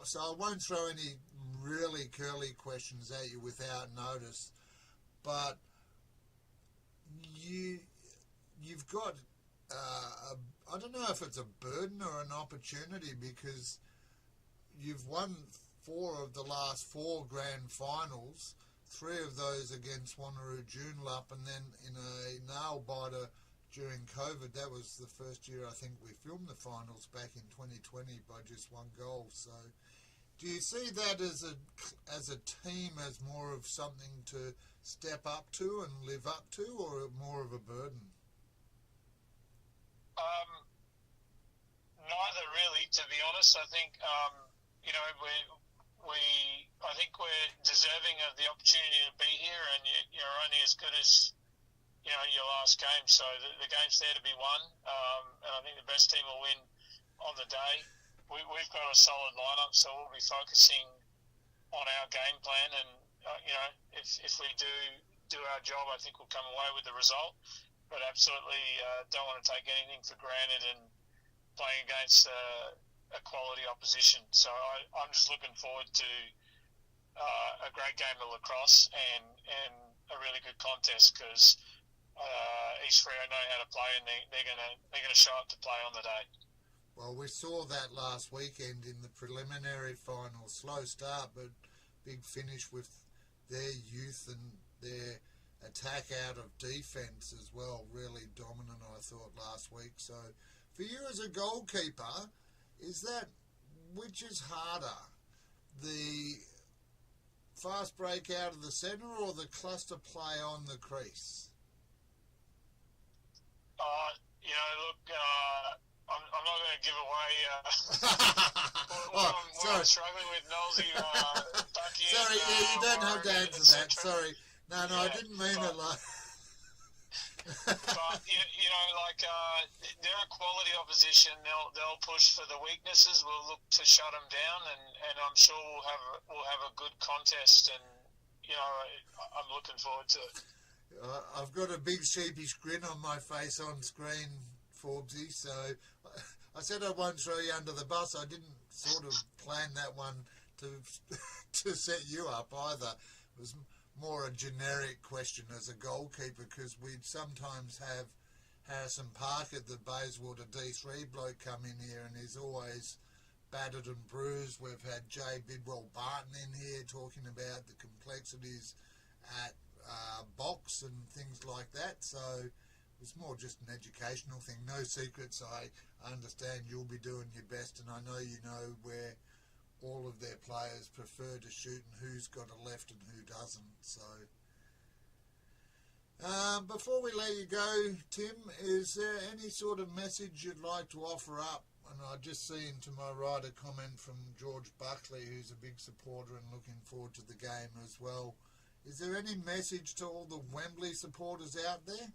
So I won't throw any really curly questions at you without notice, but you've got I don't know if it's a burden or an opportunity, because you've won 4 of the last 4 grand finals, 3 of those against Wanneroo Joondalup, and then in a nail-biter during COVID. That was the first year I think we filmed the finals back in 2020 by just 1 goal. So do you see that as a team as more of something to step up to and live up to, or more of a burden? Neither really, to be honest. I think I think we're deserving of the opportunity to be here, and you're only as good as your last game. So the game's there to be won, and I think the best team will win on the day. We've got a solid lineup, so we'll be focusing on our game plan, and if we do our job, I think we'll come away with the result. But absolutely don't want to take anything for granted and playing against a quality opposition. So I'm just looking forward to a great game of lacrosse and a really good contest, because East Freo know how to play, and they're gonna show up to play on the day. Well, we saw that last weekend in the preliminary final. Slow start, but big finish with their youth and their attack out of defence as well. Really dominant, I thought, last week. So for you as a goalkeeper, which is harder, the fast break out of the centre or the cluster play on the crease? I'm not going to give away what I'm struggling with, Nosey. Sorry, you don't have to answer that. Sorry. No, I didn't mean it like... But they're a quality opposition. They'll push for the weaknesses. We'll look to shut them down, and I'm sure we'll have a good contest. And I'm looking forward to it. I've got a big sheepish grin on my face on screen, Forbesy. So I said I won't throw you under the bus. I didn't sort of plan that one to set you up either. It was more a generic question as a goalkeeper, because we'd sometimes have Harrison Parker, the Bayswater D3 bloke, come in here, and he's always battered and bruised. We've had Jay Bidwell Barton in here talking about the complexities at box and things like that. So it was more just an educational thing. No secrets. I understand you'll be doing your best, and I know you know where all of their players prefer to shoot and who's got a left and who doesn't. So before we let you go, Tim, is there any sort of message you'd like to offer up? And I just seen to my right a comment from George Buckley, who's a big supporter and looking forward to the game as well. Is there any message to all the Wembley supporters out there?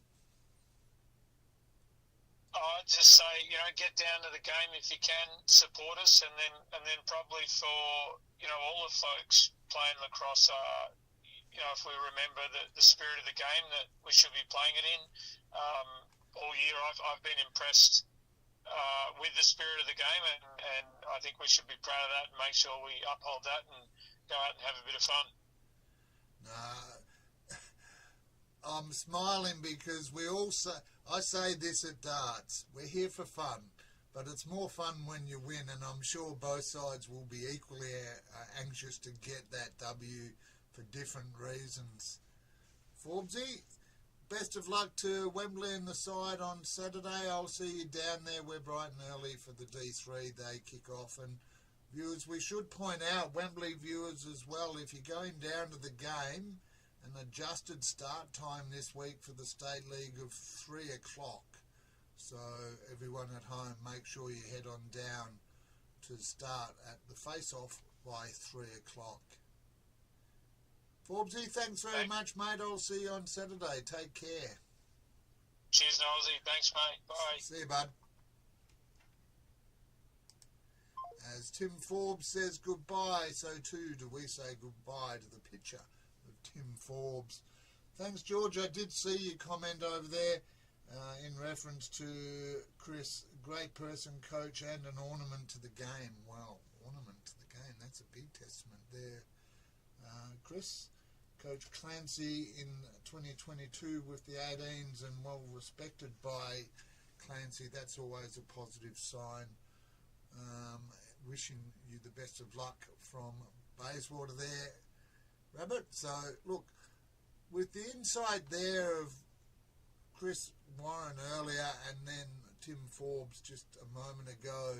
I'd just say, get down to the game if you can, support us, and then probably for all the folks playing lacrosse, if we remember the spirit of the game that we should be playing it in. All year I've been impressed with the spirit of the game, and I think we should be proud of that and make sure we uphold that and go out and have a bit of fun. I'm smiling because I say this at darts, we're here for fun, but it's more fun when you win, and I'm sure both sides will be equally anxious to get that W for different reasons. Forbesy, best of luck to Wembley and the side on Saturday. I'll see you down there. We're bright and early for the D3. They kick off. And viewers, we should point out, Wembley viewers as well, if you're going down to the game, an adjusted start time this week for the State League of 3 o'clock. So everyone at home, make sure you head on down to start at the face-off by 3 o'clock. Forbesy, thanks very much, mate. I'll see you on Saturday. Take care. Cheers, Nosey. Thanks, mate. Bye. See you, bud. As Tim Forbes says goodbye, so too do we say goodbye to the picture of Tim Forbes. Thanks, George. I did see your comment over there in reference to Chris, great person, coach, and an ornament to the game. Well, ornament to the game, that's a big testament there. Chris, Coach Clancy in 2022 with the 18s, and well respected by Clancy. That's always a positive sign. Wishing you the best of luck from Bayswater there, Rabbit. So, look, with the inside there of Chris Warren earlier and then Tim Forbes just a moment ago,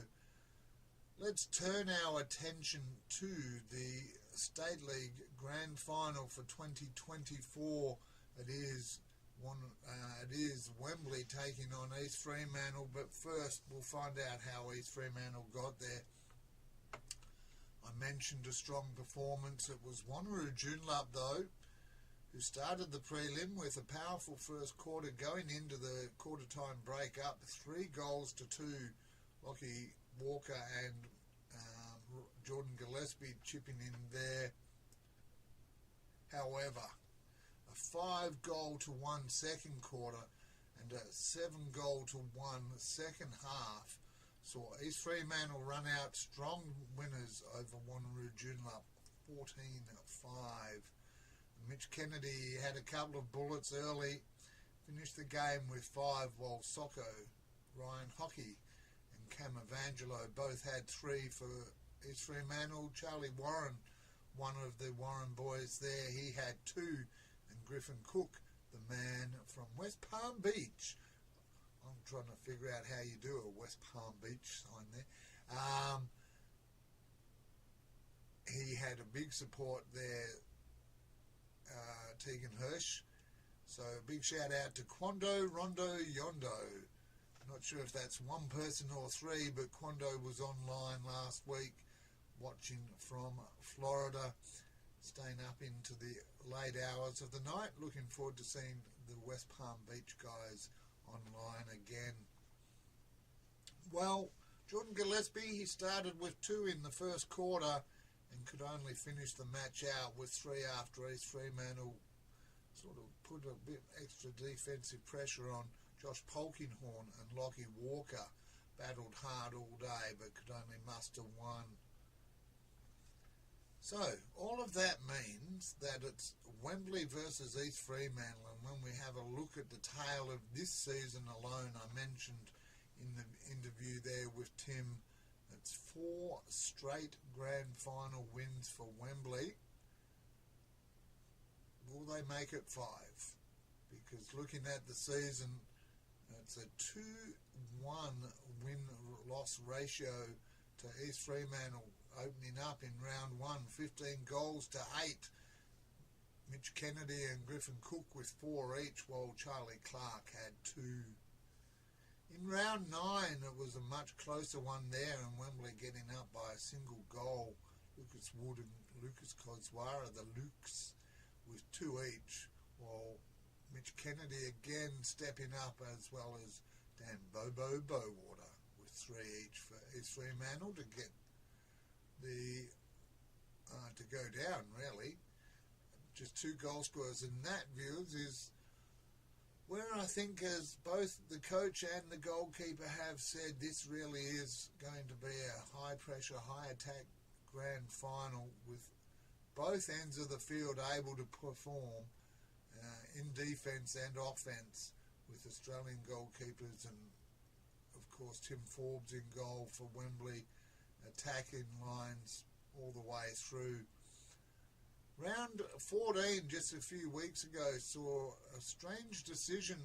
let's turn our attention to the State League Grand Final for 2024. It is Wembley taking on East Fremantle, but first we'll find out how East Fremantle got there. I mentioned a strong performance. It was Wanneroo Joondalup, though, who started the prelim with a powerful first quarter, going into the quarter-time break up 3-2. Lockie Walker and Jordan Gillespie chipping in there. However, a 5-1 second quarter and a 7-1 second half saw East Fremantle run out strong winners over Wanneroo Joondalup 14-5. Mitch Kennedy had a couple of bullets early, finished the game with 5, while Socko, Ryan Hockey and Cam Evangelo both had 3 for East Fremantle. Charlie Warren, one of the Warren boys there, he had 2, and Griffin Cook, the man from West Palm Beach. I'm trying to figure out how you do a West Palm Beach sign there. He had a big support there, Tegan Hirsch. So big shout out to Quando, Rondo, Yondo. Not sure if that's one person or 3, but Quando was online last week watching from Florida, staying up into the late hours of the night. Looking forward to seeing the West Palm Beach guys online again. Well, Jordan Gillespie, he started with 2 in the first quarter and could only finish the match out with 3 after East Fremantle sort of put a bit extra defensive pressure on. Josh Polkinghorn and Lockie Walker battled hard all day but could only muster 1. So, all of that means that it's Wembley versus East Fremantle, and when we have a look at the tale of this season alone, I mentioned in the interview there with Tim, it's 4 straight grand final wins for Wembley. Will they make it 5? Because looking at the season, it's a 2-1 win-loss ratio to East Fremantle, opening up in round 1, 15 goals to 8. Mitch Kennedy and Griffin Cook with 4 each, while Charlie Clark had 2. In round 9, it was a much closer one there, and Wembley getting up by a single goal. Lucas Wood and Lucas Kozwara, the Lukes, with 2 each, while Mitch Kennedy again stepping up, as well as Dan Bobo Bowater with 3 each for East Fremantle to get the to go down, really. Just 2 goal scorers, and that, viewers, is where I think, as both the coach and the goalkeeper have said, this really is going to be a high-pressure, high-attack grand final with both ends of the field able to perform in defence and offence, with Australian goalkeepers and, of course, Tim Forbes in goal for Wembley, attacking lines all the way through. Round 14, just a few weeks ago, saw a strange decision.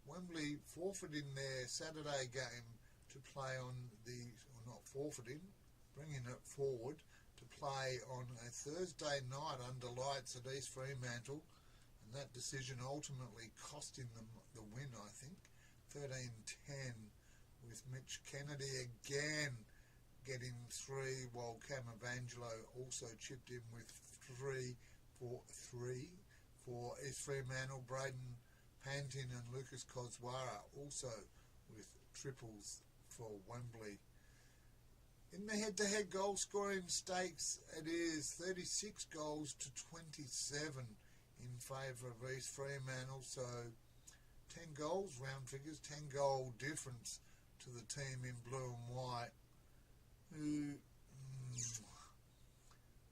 Wembley forfeiting their Saturday game to play on the, or not forfeiting, bringing it forward to play on a Thursday night under lights at East Fremantle, and that decision ultimately costing them the win, I think, 13-10, with Mitch Kennedy again getting 3, while Cam Evangelo also chipped in with 3 for East Fremantle. Braden Pantin and Lucas Kozwara also with triples for Wembley. In the head-to-head goal scoring stakes, it is 36 goals to 27 in favour of East Fremantle, so 10 goals, round figures, 10 goal difference to the team in blue and white, who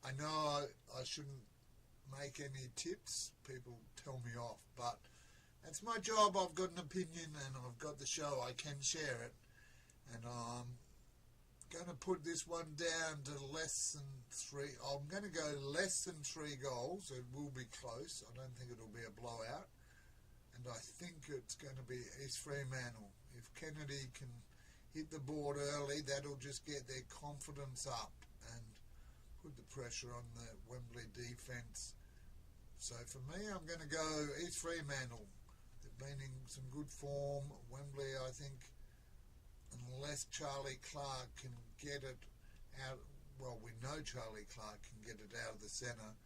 I know I shouldn't make any tips, people tell me off, but That's my job. I've got an opinion and I've got the show. I can share it. And I'm going to put this one down to less than 3. I'm going to go less than 3 goals. It will be close. I don't think it'll be a blowout. And I think it's going to be East Fremantle. If Kennedy can hit the board early, that'll just get their confidence up and put the pressure on the Wembley defence. So for me, I'm going to go East Fremantle. They've been in some good form. Wembley, I think, unless Charlie Clark can get it out, well, we know Charlie Clark can get it out of the centre.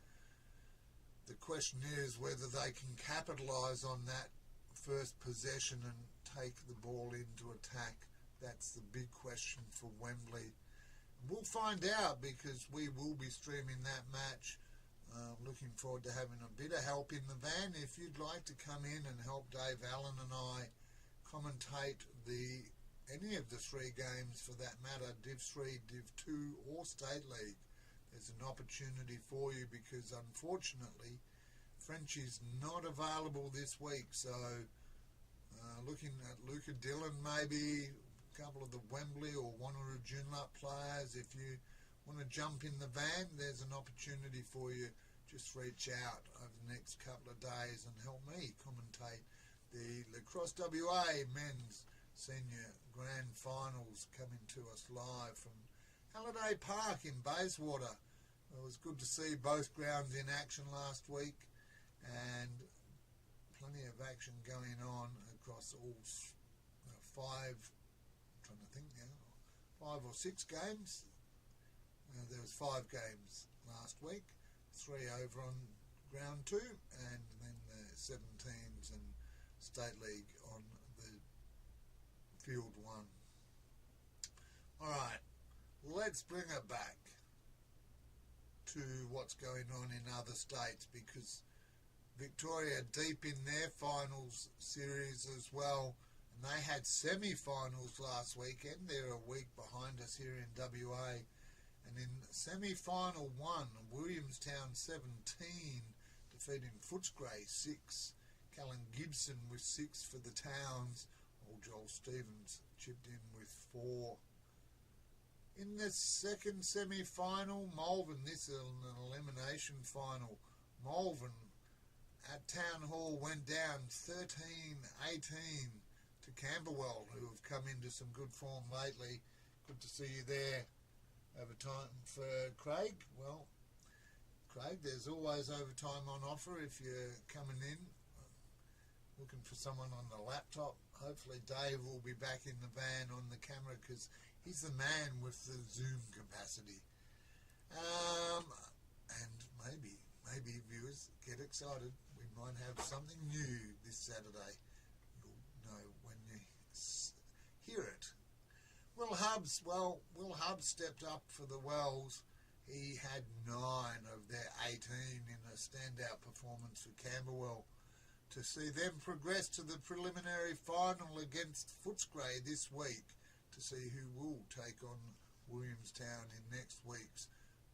The question is whether they can capitalise on that first possession and take the ball into attack. That's the big question for Wembley. We'll find out because we will be streaming that match. Looking forward to having a bit of help in the van. If you'd like to come in and help Dave Allen and I commentate any of the 3 games for that matter, Div 3, Div 2 or State League, there's an opportunity for you because unfortunately Frenchie's not available this week. So looking at Luca Dillon, maybe a couple of the Wembley or Wanneroo Joondalup players. If you want to jump in the van, there's an opportunity for you. Just reach out over the next couple of days and help me commentate the Lacrosse WA Men's Senior Grand Finals coming to us live from Halliday Park in Bayswater. It was good to see both grounds in action last week and plenty of action going on across all 5, I'm trying to think now, 5 or 6 games. There was 5 games last week, 3 over on ground 2 and then the 17s and State League on the field 1. Alright, let's bring it back to what's going on in other states because Victoria deep in their finals series as well, and they had semi-finals last weekend. They're a week behind us here in WA, and in semi-final 1, Williamstown 17 defeating Footscray 6. Callan Gibson with 6 for the Towns. Old Joel Stevens chipped in with 4. In the second semi-final, Malvern, this is an elimination final. Malvern at Town Hall went down 13-18 to Camberwell, who have come into some good form lately. Good to see you there. Overtime for Craig. Well, Craig, there's always overtime on offer if you're coming in. Looking for someone on the laptop. Hopefully Dave will be back in the van on the camera because he's the man with the Zoom capacity. And maybe viewers get excited. We might have something new this Saturday. You'll know when you hear it. Will Hubbs stepped up for the Wells. He had 9 of their 18 in a standout performance for Camberwell. To see them progress to the preliminary final against Footscray this week to see who will take on Williamstown in next week's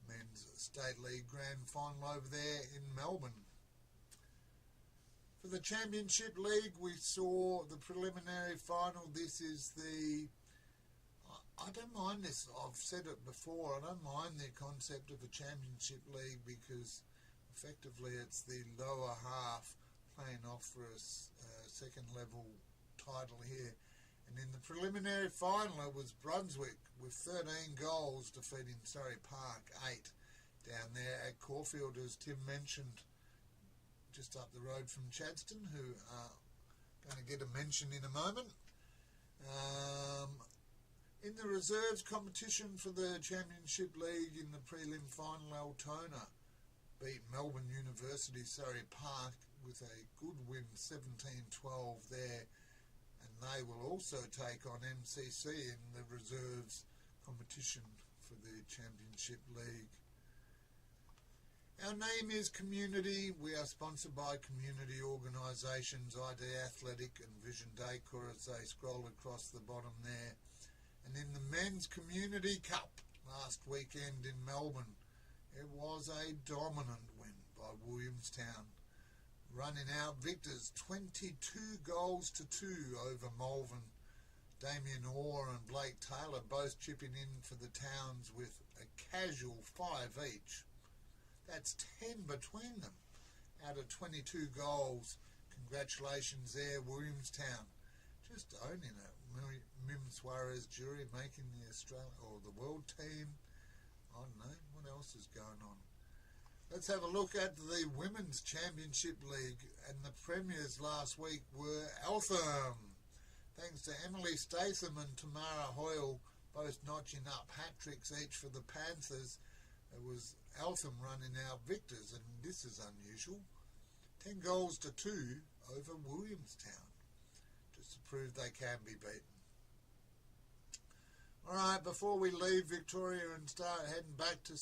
Men's State League Grand Final over there in Melbourne. For the Championship League, we saw the preliminary final. This is I don't mind this. I've said it before. I don't mind the concept of a Championship League because effectively it's the lower half playing off for a second level title here. And in the preliminary final it was Brunswick with 13 goals defeating Surrey Park 8 down there at Caulfield, as Tim mentioned, just up the road from Chadstone, who are going to get a mention in a moment. In the reserves competition for the Championship League in the prelim final, Altona beat Melbourne University Surrey Park with a good win, 17-12 there, and they will also take on MCC in the reserves competition for the Championship League. Our name is Community. We are sponsored by community organisations ID Athletic and Vision Decor as they scroll across the bottom there. And in the Men's Community Cup last weekend in Melbourne, it was a dominant win by Williamstown. running out victors, 22-2 over Malvern. Damien Orr and Blake Taylor both chipping in for the Towns with a casual 5 each. That's 10 between them out of 22 goals. Congratulations there, Williamstown. Just owning it. Mim Suarez jury making the Australia or the world team. I don't know. What else is going on? Let's have a look at the Women's Championship League, and the premiers last week were Eltham. Thanks to Emily Statham and Tamara Hoyle both notching up hat-tricks each for the Panthers. It was Eltham running out victors, and this is unusual. 10 goals to 2 over Williamstown, just to prove they can be beaten. Alright, before we leave Victoria and start heading back to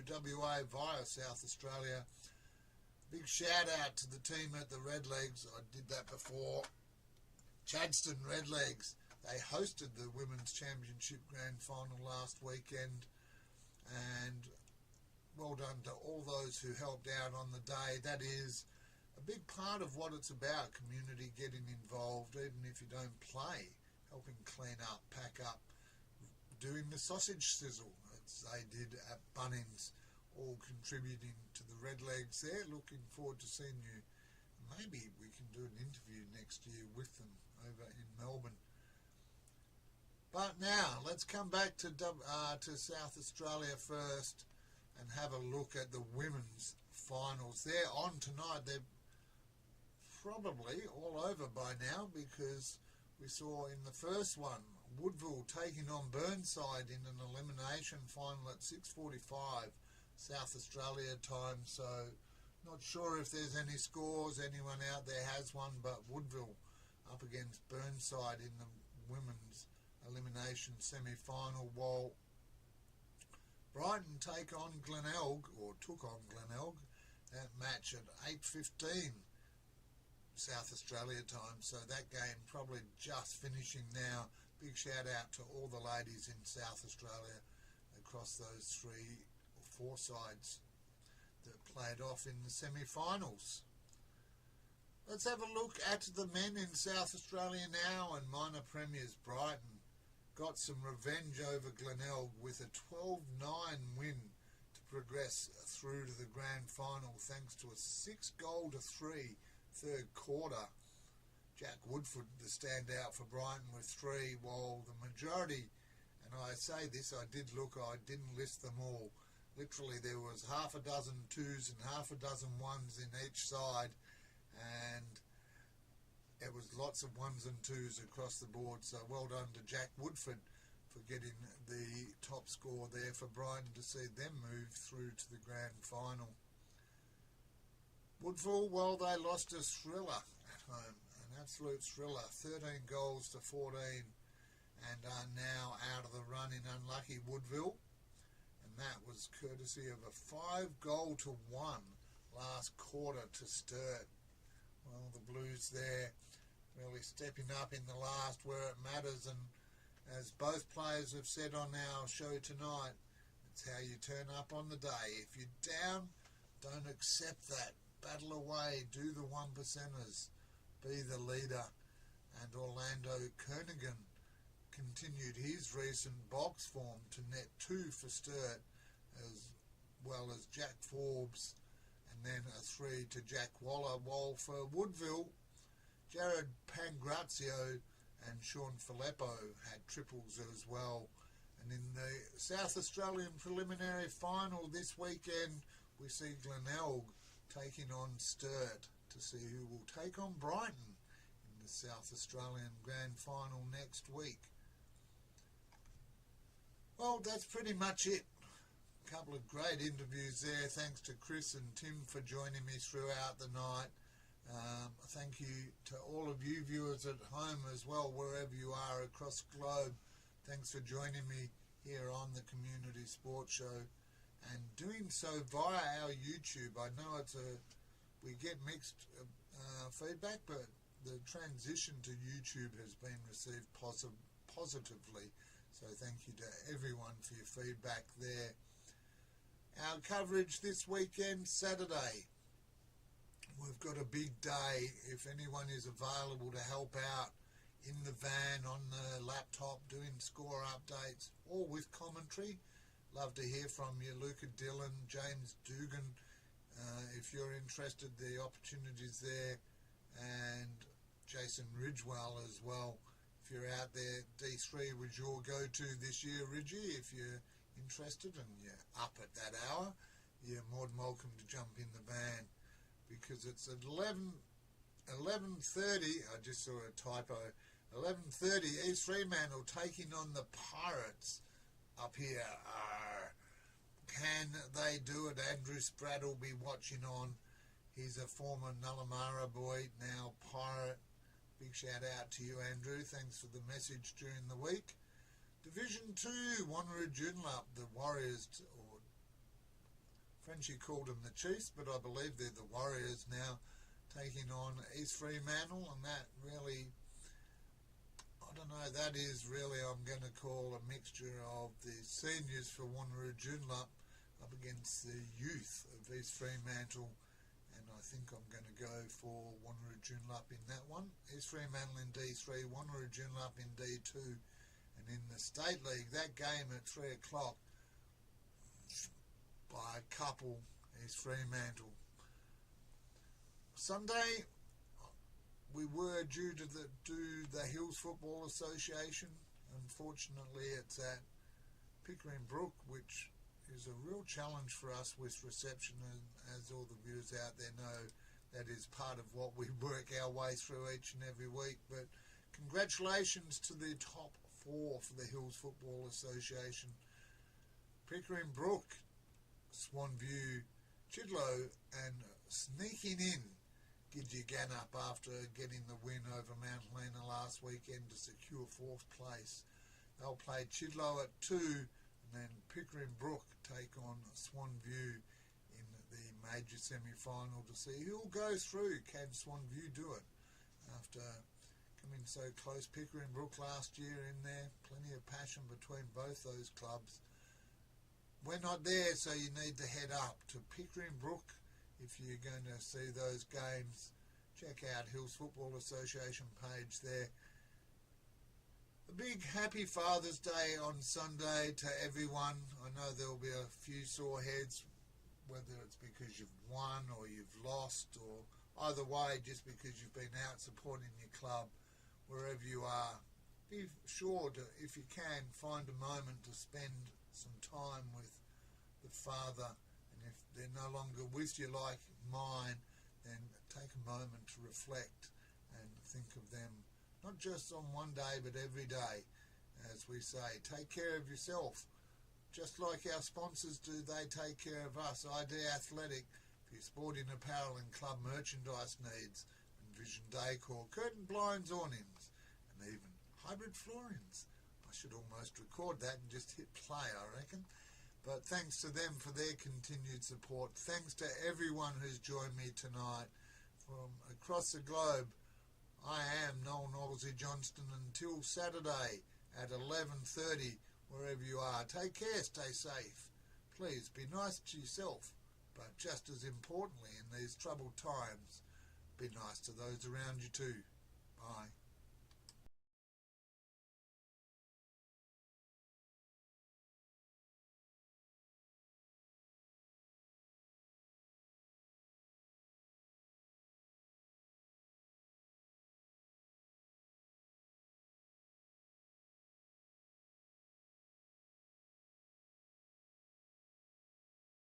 WA via South Australia, big shout out to the team at the Redlegs. I did that before. Chadstone Redlegs, they hosted the Women's Championship Grand Final last weekend, and well done to all those who helped out on the day. That is a big part of what it's about, community getting involved, even if you don't play, helping clean up, pack up, doing the sausage sizzle, as they did at Bunnings, all contributing to the Redlegs there. Looking forward to seeing you. Maybe we can do an interview next year with them over in Melbourne. But now, let's come back to South Australia first and have a look at the women's finals. They're on tonight. They're probably all over by now, because we saw in the first one, Woodville taking on Burnside in an elimination final at 6:45 South Australia time. So not sure if there's any scores, anyone out there has one, but Woodville up against Burnside in the women's elimination semi-final, while Brighton took on Glenelg, that match at 8:15 South Australia time. So that game probably just finishing now. Big shout out to all the ladies in South Australia across those 3 or 4 sides that played off in the semi-finals. Let's have a look at the men in South Australia now, and minor premiers Brighton got some revenge over Glenelg with a 12-9 win to progress through to the grand final thanks to a 6-3 third quarter. Jack Woodford, the standout for Brighton, with 3, while the majority, and I say this, I didn't list them all. Literally there was half a dozen 2s and half a dozen 1s in each side, and it was lots of 1s and 2s across the board. So well done to Jack Woodford for getting the top score there for Brighton to see them move through to the grand final. Woodville, well, they lost a thriller at home, an absolute thriller, 13-14, and are now out of the run in unlucky Woodville, and that was courtesy of a 5-1 last quarter to Sturt. Well, the Blues there really stepping up in the last where it matters, and as both players have said on our show tonight, it's how you turn up on the day. If you're down, don't accept that. Battle away, do the 1%ers, be the leader. And Orlando Kernaghan continued his recent box form to net 2 for Sturt, as well as Jack Forbes, and then a 3 to Jack Waller, while for Woodville, Jared Pangrazio and Sean Filippo had triples as well. And in the South Australian preliminary final this weekend, we see Glenelg taking on Sturt to see who will take on Brighton in the South Australian Grand Final next week. Well, that's pretty much it. A couple of great interviews there. Thanks to Chris and Tim for joining me throughout the night. Thank you to all of you viewers at home as well, wherever you are across the globe. Thanks for joining me here on the Community Sports Show, and doing so via our YouTube. I know we get mixed feedback, but the transition to YouTube has been received positively. So thank you to everyone for your feedback there. Our coverage this weekend, Saturday, We've got a big day. If anyone is available to help out in the van, on the laptop, doing score updates, or with commentary, love to hear from you. Luca Dillon, James Dugan, if you're interested, the opportunities there, and Jason Ridgewell as well. If you're out there, D3 was your go-to this year, Ridgie. If you're interested and you're up at that hour, you're more than welcome to jump in the van, because it's at 11:30. I just saw a typo. 11:30, East Fremantle taking on the Pirates up here. Can they do it? Andrew Spratt will be watching on. He's a former Nullamara boy, now Pirate. Big shout out to you, Andrew. Thanks for the message during the week. Division 2, Wanneroo Joondalup, the Warriors, or Frenchie called them the Chiefs, but I believe they're the Warriors now, taking on East Fremantle, and that really, I don't know, that is really, I'm going to call a mixture of the seniors for Wanneroo Joondalup up against the youth of East Fremantle, and I think I'm going to go for Wanneroo Joondalup in that one. East Fremantle in D3, Wanneroo Joondalup in D2, and in the State League, that game at 3 o'clock, by a couple, East Fremantle. Sunday, we were due to do the Hills Football Association. Unfortunately, it's at Pickering Brook, which is a real challenge for us with reception, and as all the viewers out there know, that is part of what we work our way through each and every week. But congratulations to the top 4 for the Hills Football Association. Pickering Brook, Swanview, Chidlow, and sneaking in Gidgegannup after getting the win over Mount Helena last weekend to secure 4th place. They'll play Chidlow at 2, and then Pickering Brook take on Swanview in the major semi-final to see who will go through. Can Swanview do it after coming so close? Pickering Brook last year in there, plenty of passion between both those clubs. We're not there, so you need to head up to Pickering Brook if you're going to see those games. Check out Hills Football Association page there. A big happy Father's Day on Sunday to everyone. I know there'll be a few sore heads, whether it's because you've won or you've lost, or either way, just because you've been out supporting your club. Wherever you are, be sure to, if you can, find a moment to spend some time with the father, and if they're no longer with you like mine, then take a moment to reflect and think of them, not just on one day but every day. As we say, take care of yourself, just like our sponsors do. They take care of us. ID Athletic for your sporting apparel and club merchandise needs, and Vision Decor, curtain blinds, awnings, and even hybrid floorings. I should almost record that and just hit play, I reckon. But thanks to them for their continued support. Thanks to everyone who's joined me tonight from across the globe. I am Noel Noblesy Johnston until Saturday at 11:30, wherever you are. Take care, stay safe. Please be nice to yourself, but just as importantly in these troubled times, be nice to those around you too. Bye.